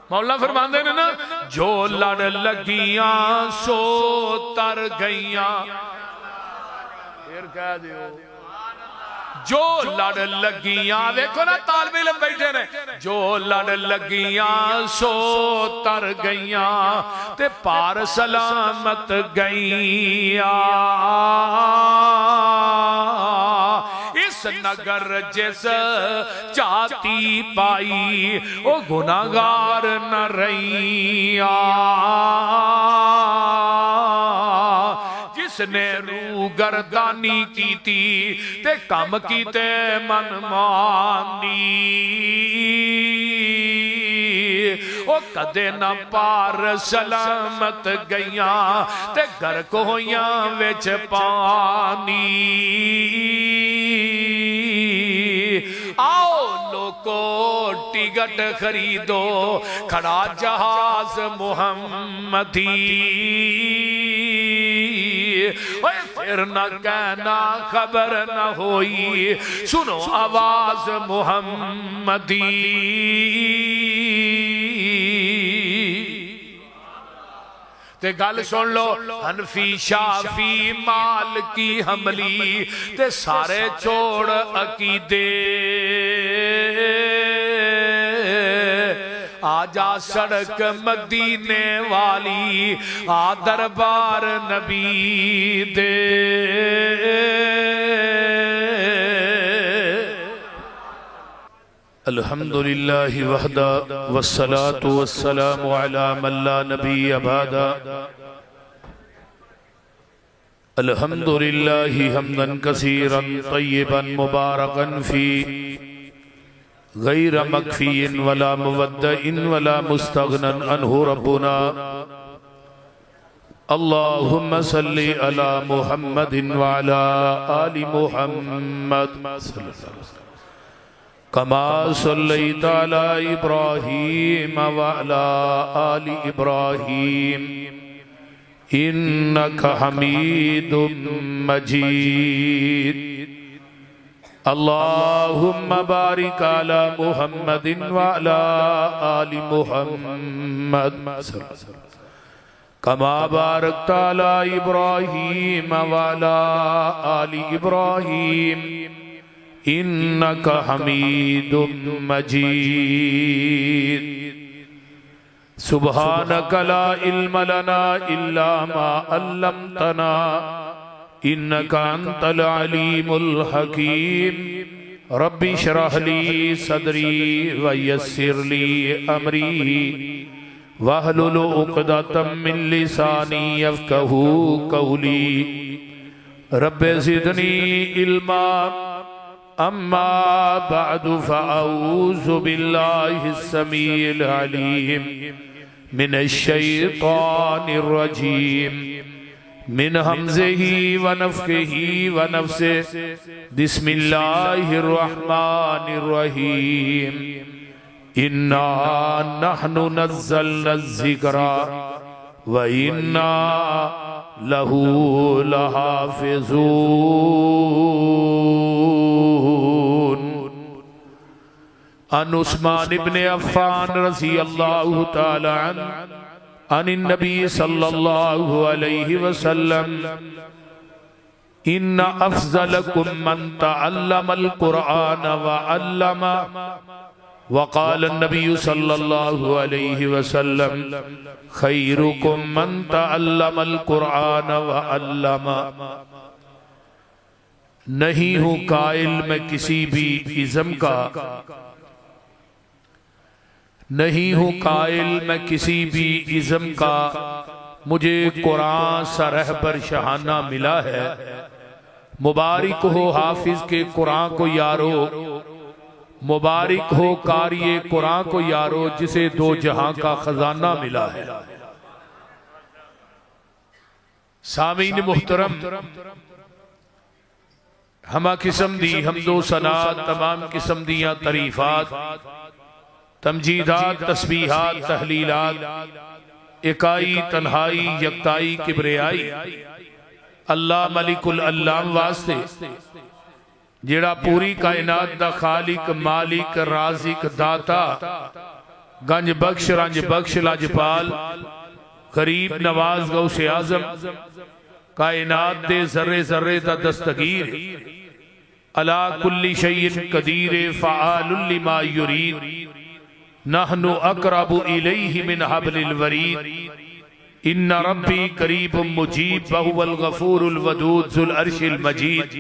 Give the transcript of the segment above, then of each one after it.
مولا فرماندے نے نا جو لڑ لگیاں سو تر گئیاں پھر کہہ دیو جو لڑ لگیاں دیکھو نا طالب علم بیٹھے نے جو لڑ لگیاں سو تر گئیاں تے پار سلامت گئیاں اس نگر جس چاہتی پائی او گناہگار نہ رہیاں جس نے روح گردانی کی تھی تے کم کی تے من مانی او کدے نہ پار سلامت گئیاں تے گر کو ہویاں وچ پانی آؤ لوکو ٹکٹ خریدو کھڑا جہاز محمدی پھر نہ کہنا خبر نہ ہوئی سنو آواز محمدی تے گل سن لو حنفی شافی مالکی حنبلی تے سارے چھوڑ عقیدے آجا سڑک مدینے والی آ دربار نبی دے الحمدللہ وحدہ والصلاة والسلام علی من لا نبی بعدہ الحمدللہ حمدا کثیرا طیبا مبارکا فی غیر مکفی ولا مودع ولا مستغنا عنہ ربنا اللہم صلی علی محمد وعلا آل محمد کما صلیت علی ابراہیم وعلا آل ابراہیم انکا حمید مجید اللہم بارک علی محمد وعلا آل محمد کما بارکت علی ابراہیم وعلا آل ابراہیم انکا حمید مجید سبحانک لا علم لنا الا ما علمتنا انکا انت العلیم الحکیم رب اشرح لی صدری ویسر لی امری واحلل عقدۃ من لسانی یفقہوا قولی رب زدنی علما اما بعد فاعوذ باللہ السمیع العلیم من الشیطان الرجیم من حمزه ونفخه ونفسه بسم اللہ الرحمن الرحیم انا نحن نزلنا الذکر وَإِنَّا لَهُ لَحَافِظُونَ عن عثمان بن عفان رضی اللہ تعالی عنہ عن النبی صلی اللہ علیہ وسلم ان افضلکم من تعلم القرآن وعلم وقال النبی صلی اللہ علیہ وسلم خیرکم من تعلم القرآن وعلم نہیں ہوں قائل میں کسی بھی ازم کا نہیں ہوں قائل میں کسی بھی ازم کا مجھے قرآن سا رہبر شہانہ ملا ہے مبارک ہو حافظ کے قرآن کو یارو مبارک ہو قاری قرآن کو یارو جسے دو جہاں کا خزانہ ملا ہے سامعین محترم ہمہ قسم دی حمد و ثنا تمام قسم دیاں تعریفات تمجیدات تسبیحات تحلیلات اکائی تنہائی یکتائی کبریائی اللہ ملک العلام واسطے جیڑا پوری کائنات دا خالق مالک رازق داتا گنج بخش رنج بخش لاجپال غریب نواز غوث اعظم کائنات دے ذرے ذرے تا دستگیر علا کل شیء قدیر فعال لما یرید نحن اقرب الیہ من حبل الورید ان ربی قریب مجیب وہو الغفور الودود ذو العرش المجید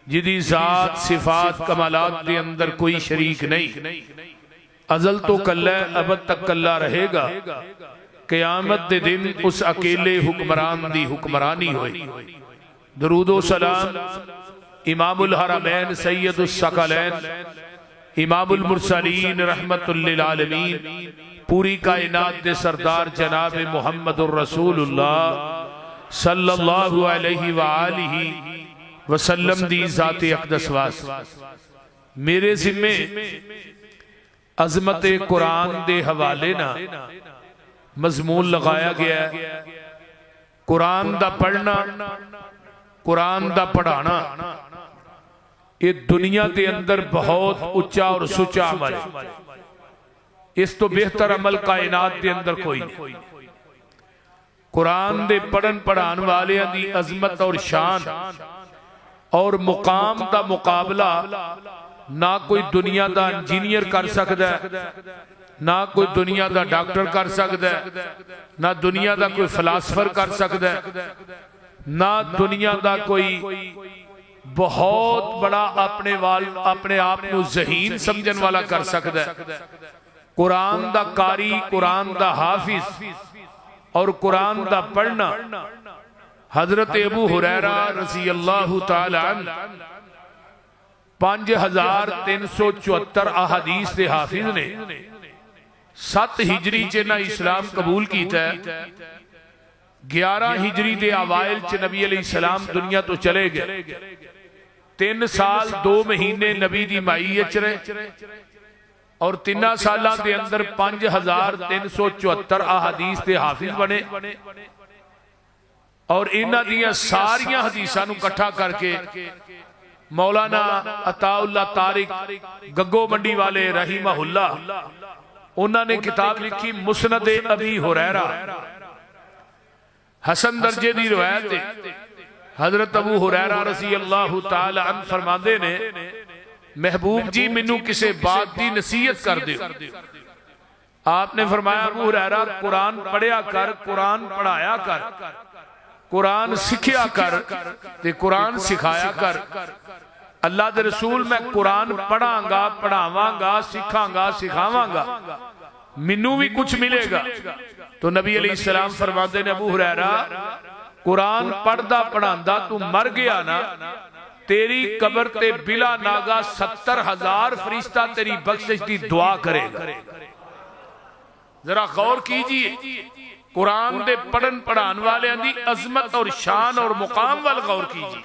جدی ذات صفات کمالات دے اندر کوئی شریک نہیں، ازل تو کلہ ابد تک کلہ رہے گا، قیامت دے دن اس اکیلے حکمران دی حکمرانی ہوئی۔ درود و سلام امام الحرمین سید الثقلین امام المرسلین رحمت للعالمین پوری کائنات دے سردار جناب محمد الرسول اللہ صلی اللہ علیہ وآلہ وسلم دی ذات اقدس واسطے میرے ذمے عظمت قرآن دے حوالے نہ مضمون لگایا گیا ہے، قرآن دا پڑھنا، قرآن دا پڑھانا یہ دنیا دے اندر بہت اچھا اور سچا عمل ہے، اس تو بہتر عمل کائنات دے اندر کوئی نہیں۔ قرآن دے پڑھن پڑھان والے دی عظمت اور شان اور مقام دا مقابلہ نہ کوئی دنیا دا انجینئر کر سکتا ہے، نہ کوئی دنیا دا ڈاکٹر کر سکتا ہے، نہ دنیا دا کوئی فلاسفر کر سکتا ہے، نہ دنیا دا کوئی بہت بڑا اپنے آپ کو ذہین سمجھن والا کر سکتا ہے۔ قرآن دا قاری، قرآن دا حافظ اور قرآن دا پڑھنا حضرت ابو ہریرہ رضی اللہ تعالی عنہ 5374 احادیث دے حافظ نے 7 ہجری چنا اسلام قبول کیتا ہے، 11 ہجری دے اوائل چ نبی علیہ السلام دنیا تو چلے گئے، 3 سال 2 مہینے نبی دی مائیت رہے اور 3 سالہ دے اندر 5374 احادیث دے حافظ بنے اور انہ دیا ساریاں حدیثاں نو کٹھا کر کے مولانا عطا اللہ طارق گگو منڈی والے رحمہ اللہ انہوں نے کتاب لکھی مسند ابی ہریرہ، حسن درجے دی روایت حضرت ابو ہریرہ رضی اللہ تعالی عنہ فرماندے نے محبوب جی منو کسے بات دی نصیحت کر دے۔ آپ نے فرمایا ابو ہریرہ قرآن پڑھیا کر، قرآن پڑھایا کر، قرآن سکھیا کر تے قرآن سکھایا کر۔ اللہ دے رسول میں قرآن پڑھاں گا، پڑھاواں گا، سکھاں گا، سکھاواں گا، منو بھی کچھ ملے گا۔ تو نبی علیہ السلام فرماتے نے ابو ہریرہ قرآن پڑھدا پڑھاندا تو مر گیا نا، تیری قبر تے بلا ناگا 70,000 فرشتہ تیری بخشش دی دعا کرے گا۔ ذرا غور کیجئے، قرآن دے پڑھن پڑھان والے دی عظمت اور شان اور مقام وال غور کیجئے۔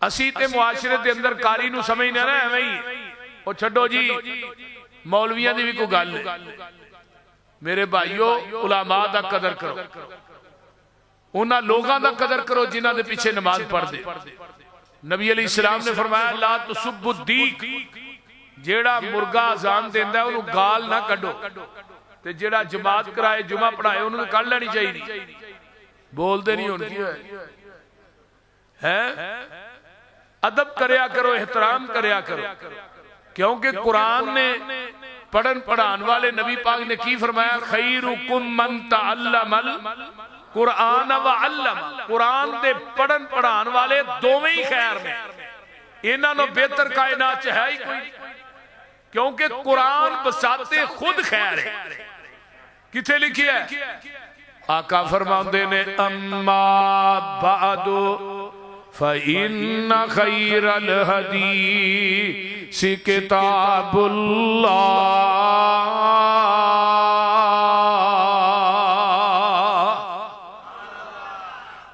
اسی تے معاشرے دے اندر کاری نو سمجھنے رہے ہیں وہی او چھڑو جی مولویاں دی بھی کو گل ہے۔ میرے بھائیو علماء دا قدر کرو، انہاں لوگاں دا قدر کرو جنہاں دے پیچھے نماز پڑھ دے۔ نبی علیہ السلام نے فرمایا لا تسب الدیق، جیڑا مرغا اذان دیندا ہے انہوں گال نہ کڈو، تے جیڑا جماعت کرائے جمعہ پڑھائے انہوں نے کر لینی چاہیے۔ بول دے نہیں ان کی ہے، ادب کریا کرو، احترام کریا کرو، کیونکہ قرآن نے پڑھن پڑھان والے نبی پاک نے کی فرمایا خیرکم من تعلم القرآن وعلم، قرآن دے پڑھن پڑھان والے دوویں ہی خیر میں، انہاں نو بہتر کائنات چ ہے ہی کوئی، کیونکہ قرآن بساتے خود خیر ہے۔ کتھے لکھی ہے؟ آقا فرماندے نے اما بعد فَإِنَّ خَيْرَ الْحَدِيثِ كِتَابُ اللَّهِ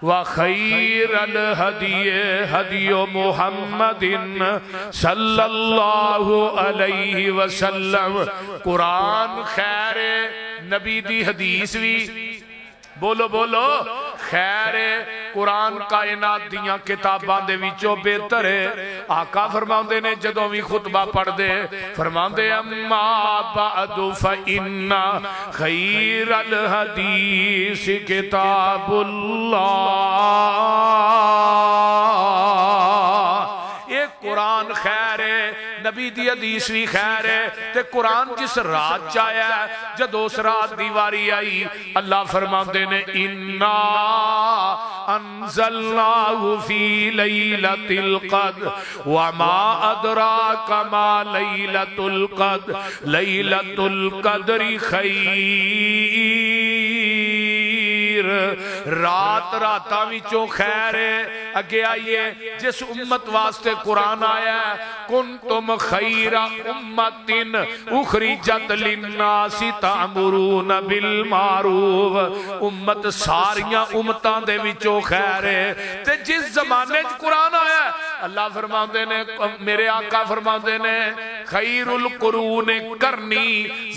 وَخَيْرَ الْهَدِيِ هَدِيُّ مُحَمَّدٍ صلی اللہ علیہ وسلم۔ قرآن خیر، نبی دی حدیث بھی بولو بولو خیر قرآن کائنات دیاں کتاباں دے وچوں بہتر ہے۔ آقا فرماندے نے جدوں بھی خطبہ پڑھ دے فرماندے اما بعد فإن خیر الحدیث کتاب اللہ، یہ قرآن خیر ہے، نبی دی حدیث بھی خیر ہے، تے قرآن جس رات چایا ہے جدو اس رات دیواری آئی اللہ فرماندے نے انا انزلناہ فی لیلۃ القدر وما ادراک ما لیلۃ القدر لیلۃ القدر خیر، رات راتاں وچوں خیر ہے۔ اگے آئیے جس امت واسطے قرآن آیا ہے کنتم خیر امت اخرجت للناس تأمرون بالمعروف، امت ساریاں امتاں دے وچوں خیر ہے۔ تے جس زمانے قرآن آیا ہے اللہ فرماندے نے، میرے آقا فرماندے نے خیر القرون کرنی،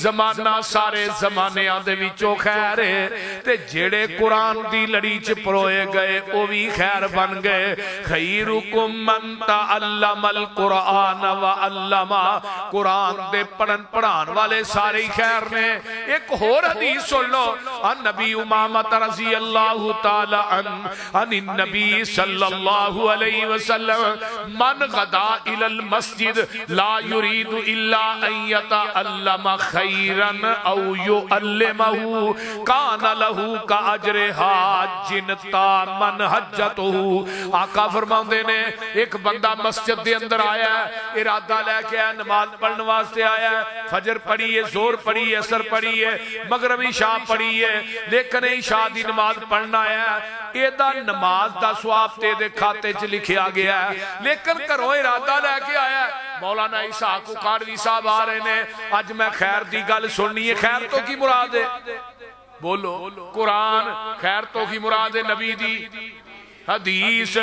زمانہ سارے زمانیاں دے وچوں خیر ہے۔ تے جڑے قرآن دی لڑی چ پروئے گئے وہ بھی خیر بن گئے۔ خیرکم من تعلم القرآن وعلم، قرآن دے پڑھن پڑھان والے سارے خیر نے۔ ایک اور حدیث سن لو، ان نبی امامہ رضی اللہ تعالی عن النبی صلی اللہ علیہ وسلم من غدا الى المسجد لا يريد الا ان يتعلم خيرا او يعلمه كان له كاجر حاج تامن حجته۔ آقا فرماندے نے ایک بندہ مسجد دے اندر آیا ہے، ارادہ لے کے آیا، نماز پڑھنے واسطے آیا ہے، فجر پڑھی ہے، زور پڑھی ہے، عصر پڑھی ہے، مغرب عشاء پڑھی ہے، لیکن عشاء دی نماز پڑھنا آیا ہے، ایدہ نماز دا ثواب تے دے کھاتے چ لکھیا گیا ہے، لیکن کرو ارادہ لے کے آیا ہے۔ مولانا عیسیٰ کو کاروی صاحب آ رہے نے، آج میں خیر دی گل سننی ہے، خیر تو کی مراد ہے؟ بولو قرآن، خیر تو کی مراد ہے؟ نبی دی حدیث،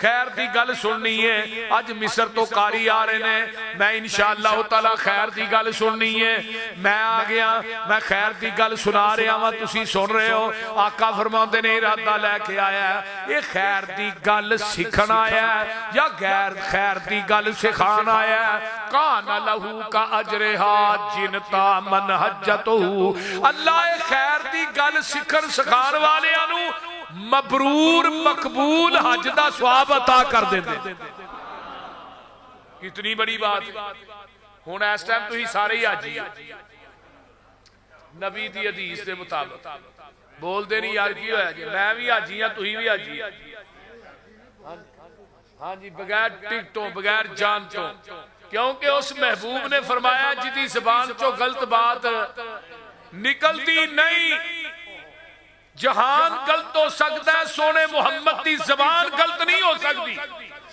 خیر دی گل سننی ہے۔ آج مصر تو قاری آ رہے نے، میں انشاءاللہ تعالی خیر دی گل سننی ہے، میں آ گیا، میں خیر دی گل سنا رہا ہوں، تسی سن رہے ہو۔ آقا فرماندے نے ارادہ لے کے آیا ہے، یہ خیر دی گل سکھنا آیا ہے یا غیر خیر دی گل سکھانا آیا ہے؟ کان لہو کا اجر حاج تامن حجتہ، اللہ خیر دی گل سکھن سکھان والے انو مبرور مقبول حج دا ثواب عطا کر دے دے۔ کتنی بڑی بات۔ ہن اس ٹائم تو ہی سارے ہی حاجی نبی دی حدیث دے مطابق بول دے نہیں یار کی ہویا جی، میں بھی حاجی ہاں، تسی بھی حاجی ہاں جی، بغیر ٹکٹوں بغیر جانتوں، کیونکہ اس محبوب نے فرمایا جدی زبان چو غلط بات نکلتی نہیں، جہان غلط ہو سکتا ہے، سونے محمد دی زبان غلط نہیں ہو سکتی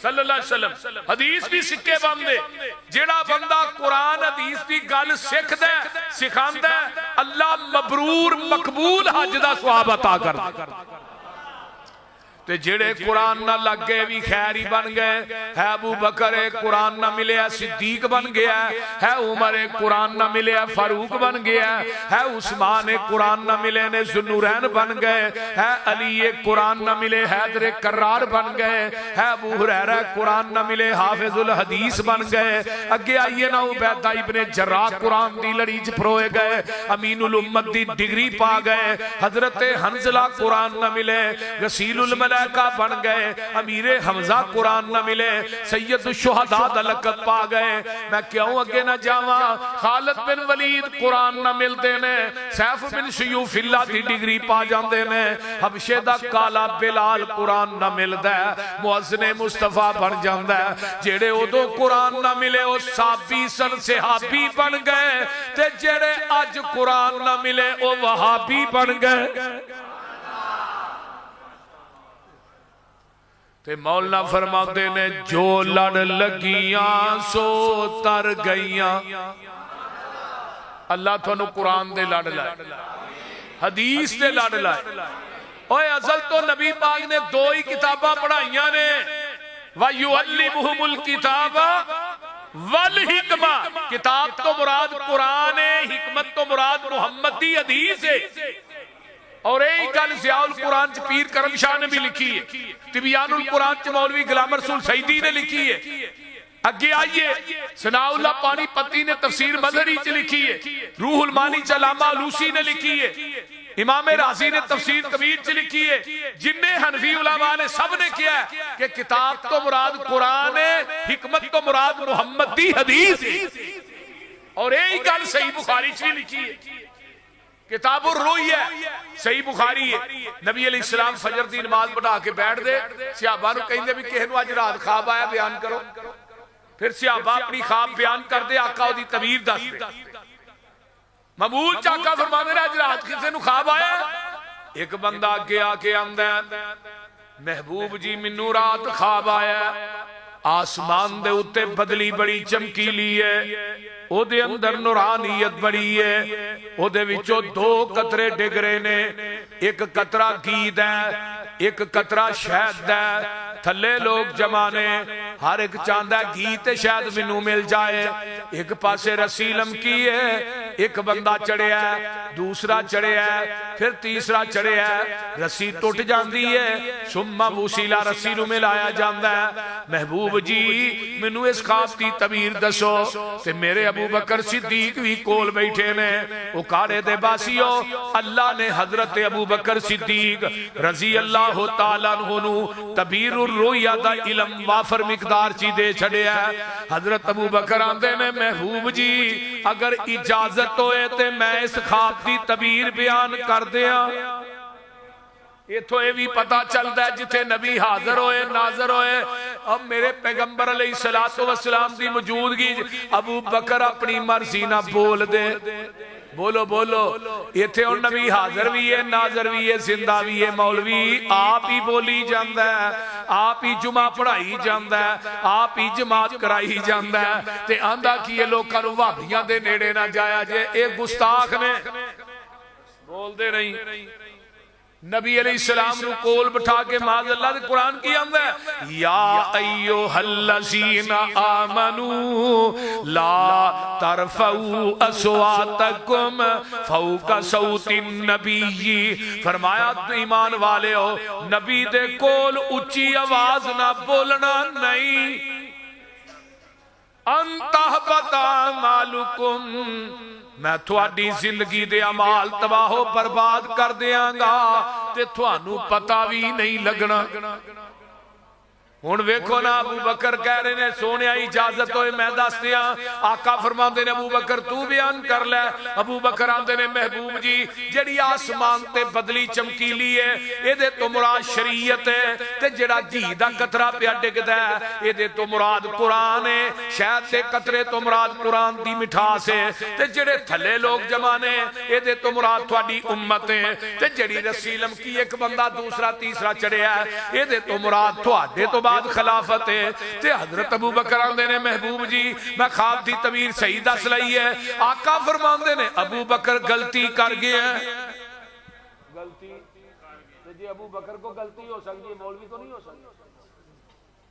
صلی اللہ علیہ وسلم۔ حدیث بھی سکے باندے، جیڑا بندہ قرآن حدیث دی گل سکھ دے سکھان دے، اللہ مبرور مقبول حج دا ثواب عطا کر دے۔ تے جڑے قرآن نہ لگ گئے بھی خیری بن گئے، ہے ابو بکر قرآن نہ ملے صدیق بن گیا ہے، عمر قرآن نہ ملے فاروق بن گیا ہے، عثمان قرآن نہ ملے نے ذوالنورین بن گئے، ہے علی قرآن نہ ملے حیدر کرار بن گئے، ہے ابو ہریرہ قرآن نہ ملے حافظ الحدیث بن گئے۔ اگے آئیے نا عبیدہ ابن جراح قرآن دی لڑی چ پروئے گئے، امین الامت دی ڈگری پا گئے، حضرت حنزلہ قرآن نہ ملے، غسیل الملائکہ بن گئے، امیر حمزہ قرآن نہ ملے، سید الشہداء دا لقب پا گئے۔ میں کیوں اگے نہ جاواں، خالد بن ولید قرآن نہ ملتے نے، سیف بن سیوف اللہ دی ڈگری پا جاندے نے، حبشے دا کالا بلال قرآن نہ ملدا ہے، مؤذن مصطفیٰ بن جاندا ہے۔ جڑے ادو قرآن نہ ملے او صحابی سن صحابی بن گئے، تے جڑے اج قرآن نہ ملے او وہابی بن گئے۔ تے مولانا فرماتے نے جو لڑ لگیاں سو تر گئیاں۔ اللہ تھانو قرآن دے لڑ لائے، حدیث دے لڑ لائے۔ اوہ ازل تو نبی پاک نے دو ہی کتاباں پڑھائیاں نے، وَيُعَلِّمُهُمُ الْكِتَابَ وَالْحِکْمَةِ، کتاب تو مراد قرآن ہے، حکمت تو مراد محمد دی حدیث ہے۔ اور یہی گل ضیاء القرآن چ پیر کرم شاہ نے بھی لکھی ہے، تبیان القرآن چ مولوی غلام رسول سعیدی نے لکھی ہے، اگے آئیے ثناء اللہ پانی پتی نے تفسیر مظہری چ لکھی ہے، روح المانی چ علامہ علوسی نے لکھی ہے، امام رازی نے تفسیر کبیر چ لکھی ہے، جنہیں حنفی علماء نے سب نے کیا ہے کہ کتاب تو مراد قرآن ہے، حکمت تو مراد محمد دی حدیث ہے، اور یہی گل صحیح بخاری چ لکھی ہے، کتاب الروئی ہے، صحیح بخاری ہے، نبی علیہ السلام فجر دی نماز پڑھا کے بیٹھ دے، صحابہ نو کہیں دے بھی کہے نو اج رات خواب آیا بیان کرو، پھر صحابہ اپنی خواب بیان کر دے، آقا دی تعبیر دس دے، مبول چاکا فرمانے رہا اج رات کسے نو خواب آیا، ایک بندہ آگے آکے آندہ محبوب جی منو رات خواب آیا، آسمان دے اتے بدلی بڑی چمکیلی ہے، او دے اندر نورانیت بڑی ہے، او دے وچو 2 قطرے ڈگ رہے نے، ایک قطرہ گید ہے، ایک قطرہ شہد ہے، تھلے لوگ جمانے، ہر ایک چاندہ گیت شاید منو مل جائے، ایک پاسے رسی لمکی ہے، ایک بندہ چڑھے ہے، دوسرا چڑھے ہے، پھر تیسرا چڑھے ہے، رسی ٹوٹ جاندی ہے، سمہ وسیلہ رسی نو ملایا جاندہ ہے، محبوب جی منو اس خواب دی تعبیر دسو، تے میرے ابو بکر صدیق بھی کول بیٹھے نے، وہ کارے دے باسیو، اللہ نے حضرت ابو بکر صدیق رضی اللہ تعالیٰ عنہ تعبیر الرؤیا دا علم وافر مقدار چی دے چھڑے ہے، حضرت ابو بکر آندے نے محبوب جی اگر اجازت ہوئے تے میں اس خواب دی تعبیر بیان کر دیا، یہ تو یہ بھی پتا چلتا ہے جتھے نبی حاضر ہوئے ناظر ہوئے، اب میرے پیغمبر علیہ السلام دی موجودگی ابو بکر اپنی مرضی نہ بول دے، بولو بولو، یہ تھے اور نبی حاضر بھی ہے ناظر بھی ہے زندہ بھی ہے، مولوی آپ ہی بولی جاندہ ہے، آپ ہی جمعہ پڑھائی جاندہ ہے، آپ ہی جماعت کرائی جاندہ ہے، تے آندہ کی یہ لوگ کرو وابیاں دے نیڑے نہ جایا جے، ایک گستاخ نے بول دے نہیں، نبی علیہ السلام نو کول بٹھا کے معاذ اللہ دے قرآن کی آمد ہے، یا ایوہ الذین آمنوا لا ترفعوا اصواتکم فوق صوت النبی، فرمایا ایمان والے ہو نبی دے کول اچھی آواز نہ بولنا نہیں، انتہبت اعمالکم میں تھوڑی زندگی دے عمال تباہ و برباد کر دیاں گا تے تھوانو پتہ بھی نہیں لگنا۔ ہن ویکھو نا ابو بکر کہہ رہے نے سونے اجازت ہوئے میں دس دیاں، آقا فرماندے نے ابو بکر تو بیان کر لے، ابو بکر آندے نے محبوب جی جڑی آسمان تے بدلی چمکیلی ہے اے دے تو مراد شریعت ہے، تے جڑا گھی دا قطرہ پیا ڈگدا ہے اے دے تو مراد قرآن ہے، شہد دے قطرے تو مراد قرآن دی مٹھاس ہے، تے جڑے تھلے لوگ جمانے اے دے تو مراد تھوڑی امت ہے، تے جڑی رسی لمکی ایک بندہ دوسرا تیسرا چڑھیا ہے اے دے تو مراد تھوڑے تو خلافت ہے، تے حضرت ابو بکر آندے نے محبوب جی میں خواب دی تعبیر صحیح دس لئی ہے، آقا فرماندے نے ابو بکر غلطی کر گیا ہے، غلطی جی ابو بکر کو غلطی ہو سکتی ہے مولوی کو نہیں ہو سکتی،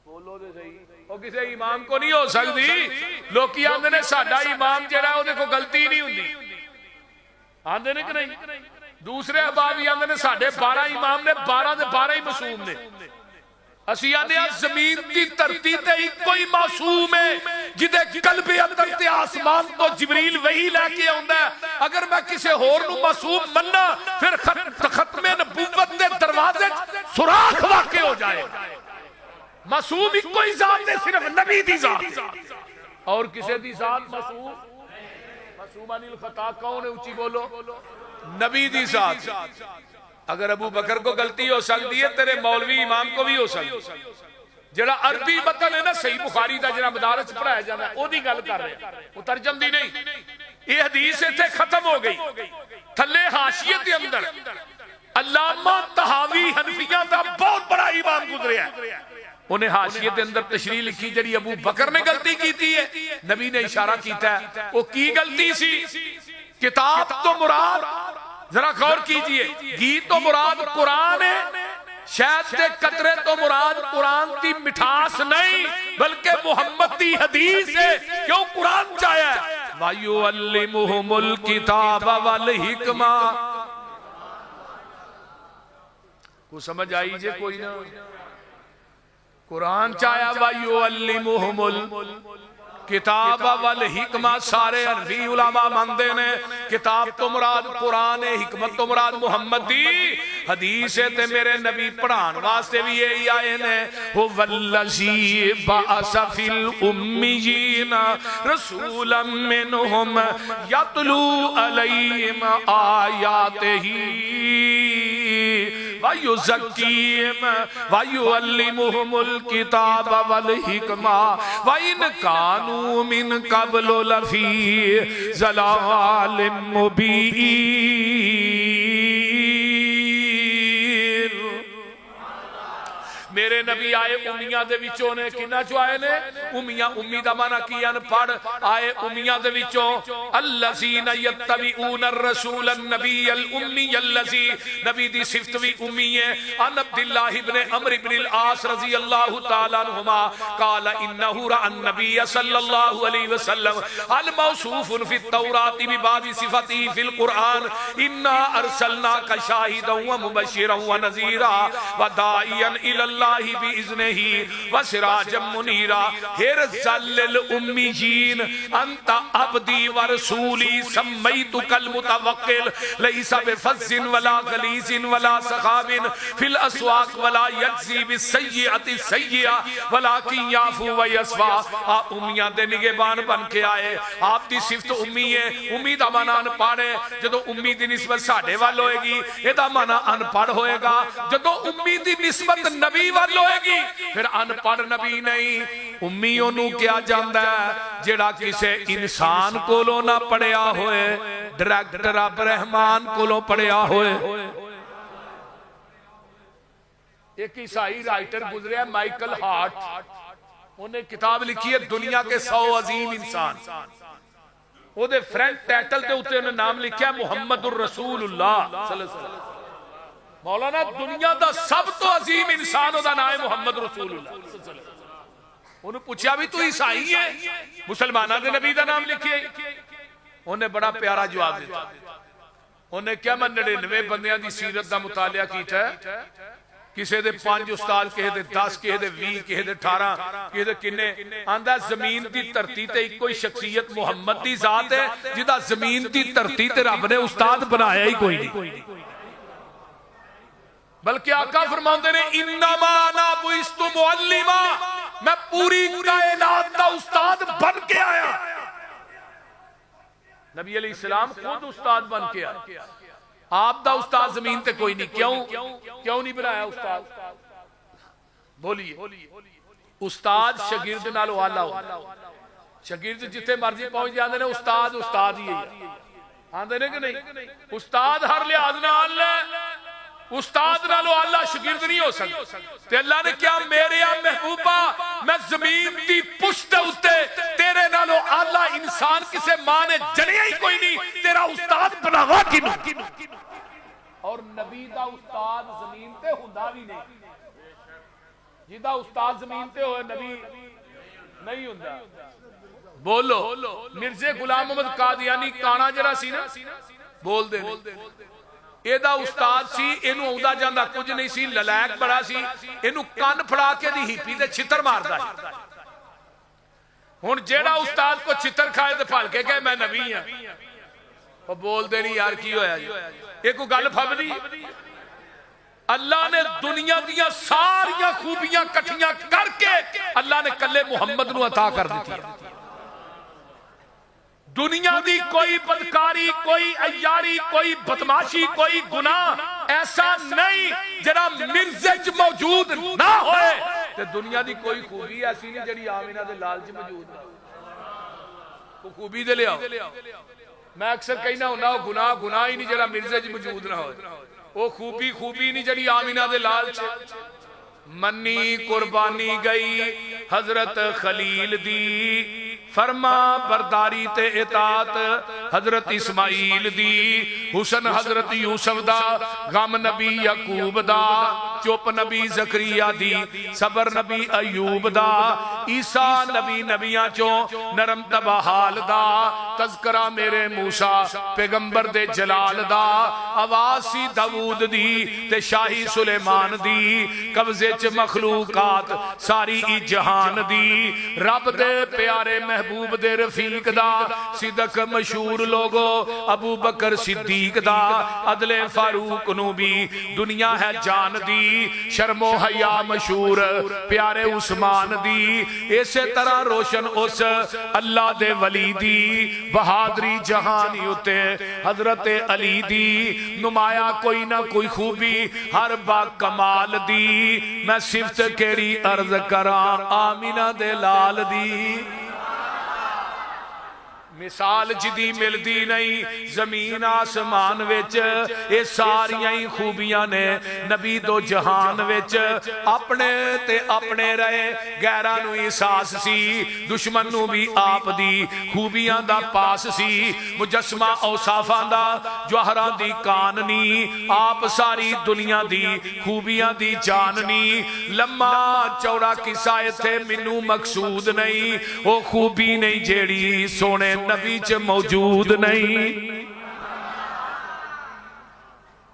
بولو دے صحیح وہ کسے امام کو نہیں ہو سکتی، لوکی آندے نے ساڈا امام جڑا وہ دیکھو غلطی نہیں ہوندی، آندے نے کہ نہیں، دوسرے احباب بھی آندے نے ساڈے 12 امام نے 12 دے 12 ہی معصوم نے، اسی آنے زمین دی دھرتی تے ہی کوئی معصوم ہے جدے قلب اندر تے آسمان تو جبریل وہی لے کے آندا ہے، اگر میں کسے ہور نو معصوم مننا پھر ختم نبوت دے دروازے سوراخ واقع ہو جائے، معصوم ہی کوئی ذات ہے صرف نبی دی ذات، اور کسے دی ذات معصوم عن الخطا کون ہے اونچی بولو، نبی دی ذات، اگر ابو بکر کو غلطی ہو سکتی ہے تیرے مولوی امام کو بھی ہو سکتی ہے، جڑا عربی متن ہے نا صحیح بخاری دا جڑا مدارس پڑھایا جانا ہے او دی گل کر رہے ہیں، وہ ترجم دی نہیں، یہ حدیث اتنے ختم ہو گئی، تھلے حاشیے دے اندر علامہ طحاوی حنفیہ دا بہت بڑا امام گزریا ہے، انہیں حاشیے دے اندر تشریح لکھی جڑی ابو بکر نے غلطی کیتی ہے، نبی نے اشارہ کیتا ہے، وہ کی غلطی سی، کتاب تو مراد ذرا غور کیجئے، گھی تو مراد قرآن ہے، شہد دے قطرے تو مراد قرآن دی مٹھاس نہیں بلکہ محمد دی حدیث ہے، کیوں قرآن چاہیا ہے وَيُعَلِّمُهُمُ الْكِتَابَ وَالْحِکْمَةَ، کو سمجھ آئی جے کوئی نہ قرآن چاہیا وَيُعَلِّمُهُمُ الْكِتَابَ وَالْحِکْمَةَ سارے عربی علماء مندے نے کتاب تو مراد قرآن ہے حکمت تو مراد محمد دی حدیث ہے تے میرے نبی پڑھان واسطے بھی یہی آئے نے هُوَ الَّذِي بَعَثَ فِي الْأُمِّيِّينَ رَسُولًا مِّنْهُمْ يَتْلُو عَلَيْهِمْ آيَاتِهِ وَيُزَكِّيهِمْ وَيُعَلِّمُهُمُ الْكِتَابَ وَالْحِکْمَةَ وَإِنْ كَانُوا مِنْ قَبْلُ لَفِي ضَلَالٍ مُبِينٍ میرے نبی آئے امیہ دے وچوں نے کنہ چو آئے نے امیہ امی دا معنی کی ان پڑھ آئے امیہ دے وچوں الذین یتبعون الرسول النبی الامی الذی نبی دی صفت بھی امی ہے ان عبداللہ ابن عمر ابن العاص رضی اللہ تعالیٰ عنہما قال انہو رأى النبی صلی اللہ علیہ وسلم الموصوف فی التوراۃ ببعض صفاتی فی القرآن انا ارسلناک شاہدا ومبشرا ونذیرا وداعیا الی اللہ بِإِذْنِهِ وَسِرَاجًا مُنِيرًا حِرْزًا لِلْأُمِّيِّينَ أَنْتَ عَبْدِي وَرَسُولِي سَمَّيْتُكَ الْمُتَوَكِّلَ لَيْسَ بِفَظٍّ وَلَا غَلِيظٍ وَلَا سَخَابٍ فِي الْأَسْوَاقِ وَلَا يَجْزِي بِالسَّيِّئَةِ السَّيِّئَةَ وَلَكِنْ يَعْفُو وَيَصْفَحُ آپ امیاں دے نگہبان بن کے آئے آپ دی صفت امی ہے امی دا معنی ان پڑھ ہے جدو امی دی نسبت ساڑھے وال ہوئے گی یہ دا معنی ان پڑھ ہوئے گا جدو امی دی نسبت نبی وال ہوئے گی پھر ان پڑھ نبی نہیں امیوں نو کیا جاندہ ہے جڑا کسے انسان کولو نہ پڑھیا ہوئے ڈائریکٹر رب رحمان کولو پڑھیا ہوئے ایک عیسائی رائٹر گزرے ہے مائیکل ہارٹ انہیں کتاب لکھی ہے دنیا کے 100 عظیم انسان وہ دے فرینڈ ٹیٹل دے ہوتے انہیں نام لکھیا ہے محمد الرسول اللہ صلی اللہ علیہ وسلم مولانا دنیا دا سب تو عظیم انسان دا نام ہے محمد رسول اللہ انہوں پوچھا بھی تو عیسائی ہے مسلمانہ دے نبی دا نام لکھئے انہیں بڑا پیارا جواب دیتا انہیں کیا میں 99 بندیاں دی سیرت دا مطالعہ کیتا ہے کسے دے 5 استاد کہے دے 10 کہے دے 20 کہے دے 18 کہے دے کنے آندہ زمین دی ترتی تے کوئی شخصیت محمد دی ذات ہے جدہ زمین دی ترتی تے رب نے استاد بنایا ہی کوئی نہیں بلکہ آقا فرماندے نے انما انا بعثت معلما میں پوری کائنات دا استاد بن کے آیا نبی علیہ السلام خود استاد بن کے آیا آپ دا استاد زمین تے کوئی نہیں کیوں نہیں بنایا استاد بولیے استاد شاگرد نالو آلہ ہو شاگرد جتے مرضی پہنچ جاندے نے استاد ہی ہے آندے نے کہ نہیں استاد ہر لحاظ نہ اللہ استاد نالو اللہ شاگرد نہیں ہو سکتا تے اللہ نے کیا میرے محبوبہ میں زمین دی پشت ہوتے تیرے نالو اللہ انسان کسے ماں نے جنیا ہی کوئی نہیں تیرا استاد بناوا کی نو اور نبی دا استاد زمین تے ہوندا بھی نہیں جیدہ استاد زمین تے ہوئے نبی نہیں ہوندا بولو مرزا غلام محمد قادیانی کانا جرا سی نا بول دے ایدہ استاد سی اینو اوندا جاندہ کچھ نہیں سی للیک بڑا سی اینو کان پھڑا کے دی ہیپی دے چھتر مار دا ہون جیڑا استاد کو چھتر کھائے دے پھال کے کہے میں نبی ہاں وہ بول دے نہیں یار کی ہویا ایک کو گل پھب دی اللہ نے دنیا دیا ساریاں خوبیاں کٹھیاں کر کے اللہ نے کلے محمد نو عطا کر دیتی دنیا دی کوئی بدکاری کوئی عیاری کوئی بدماشی کوئی گناہ ایسا نہیں جڑا مرزج موجود نہ ہوئے تے دنیا دی کوئی خوبی ایسی نہیں جڑی آمینہ دے لالچ موجود نہ کو خوبی دے لے آؤ میں اکثر کہنا ہونا گناہ ہی نہیں جڑا مرزج موجود نہ ہوئے وہ خوبی نہیں جڑی آمینہ دے لالچ منی قربانی گئی حضرت خلیل دی فرما برداری تے اطاعت حضرت اسماعیل دی حسن حضرت یوسف دا غم نبی یعقوب دا چپ نبی زکریا دی صبر نبی ایوب دا عیسیٰ نبی نبیاں چوں نرم تبا حال دا تذکرہ میرے موسیٰ پیغمبر دے جلال دا آواز سی داود دی تے شاہی سلیمان دی قبضے چ مخلوقات ساری ای جہان دی رب دے پیارے محبوب دے رفیق دا صدق مشہور لوگو ابو بکر صدیق دا عدل فاروق نو بھی دنیا ہے جان دی شرم و حیا مشہور پیارے عثمان دی اسی طرح روشن اس اللہ دے ولی دی بہادری جہانی ہوتے حضرت علی دی نمایا کوئی نہ کوئی خوبی ہر با کمال دی میں صفت کیڑی عرض کران آمینہ دے لال دی مثال جدی ملدی نہیں زمین آسمان وچ اے ساریاں ہی خوبیاں نے نبی دو جہان وچ اپنے تے اپنے رہے غیراں نو احساس سی دشمن نو بھی آپ دی خوبیاں دا پاس سی مجسمہ اوصافاں دا جوہراں دی کاننی آپ ساری دنیا دی خوبیاں دی جاننی لمحہ چوڑا قصہ تھے منو مقصود نہیں وہ خوبی نہیں جیڑی سونے نبی چ موجود نہیں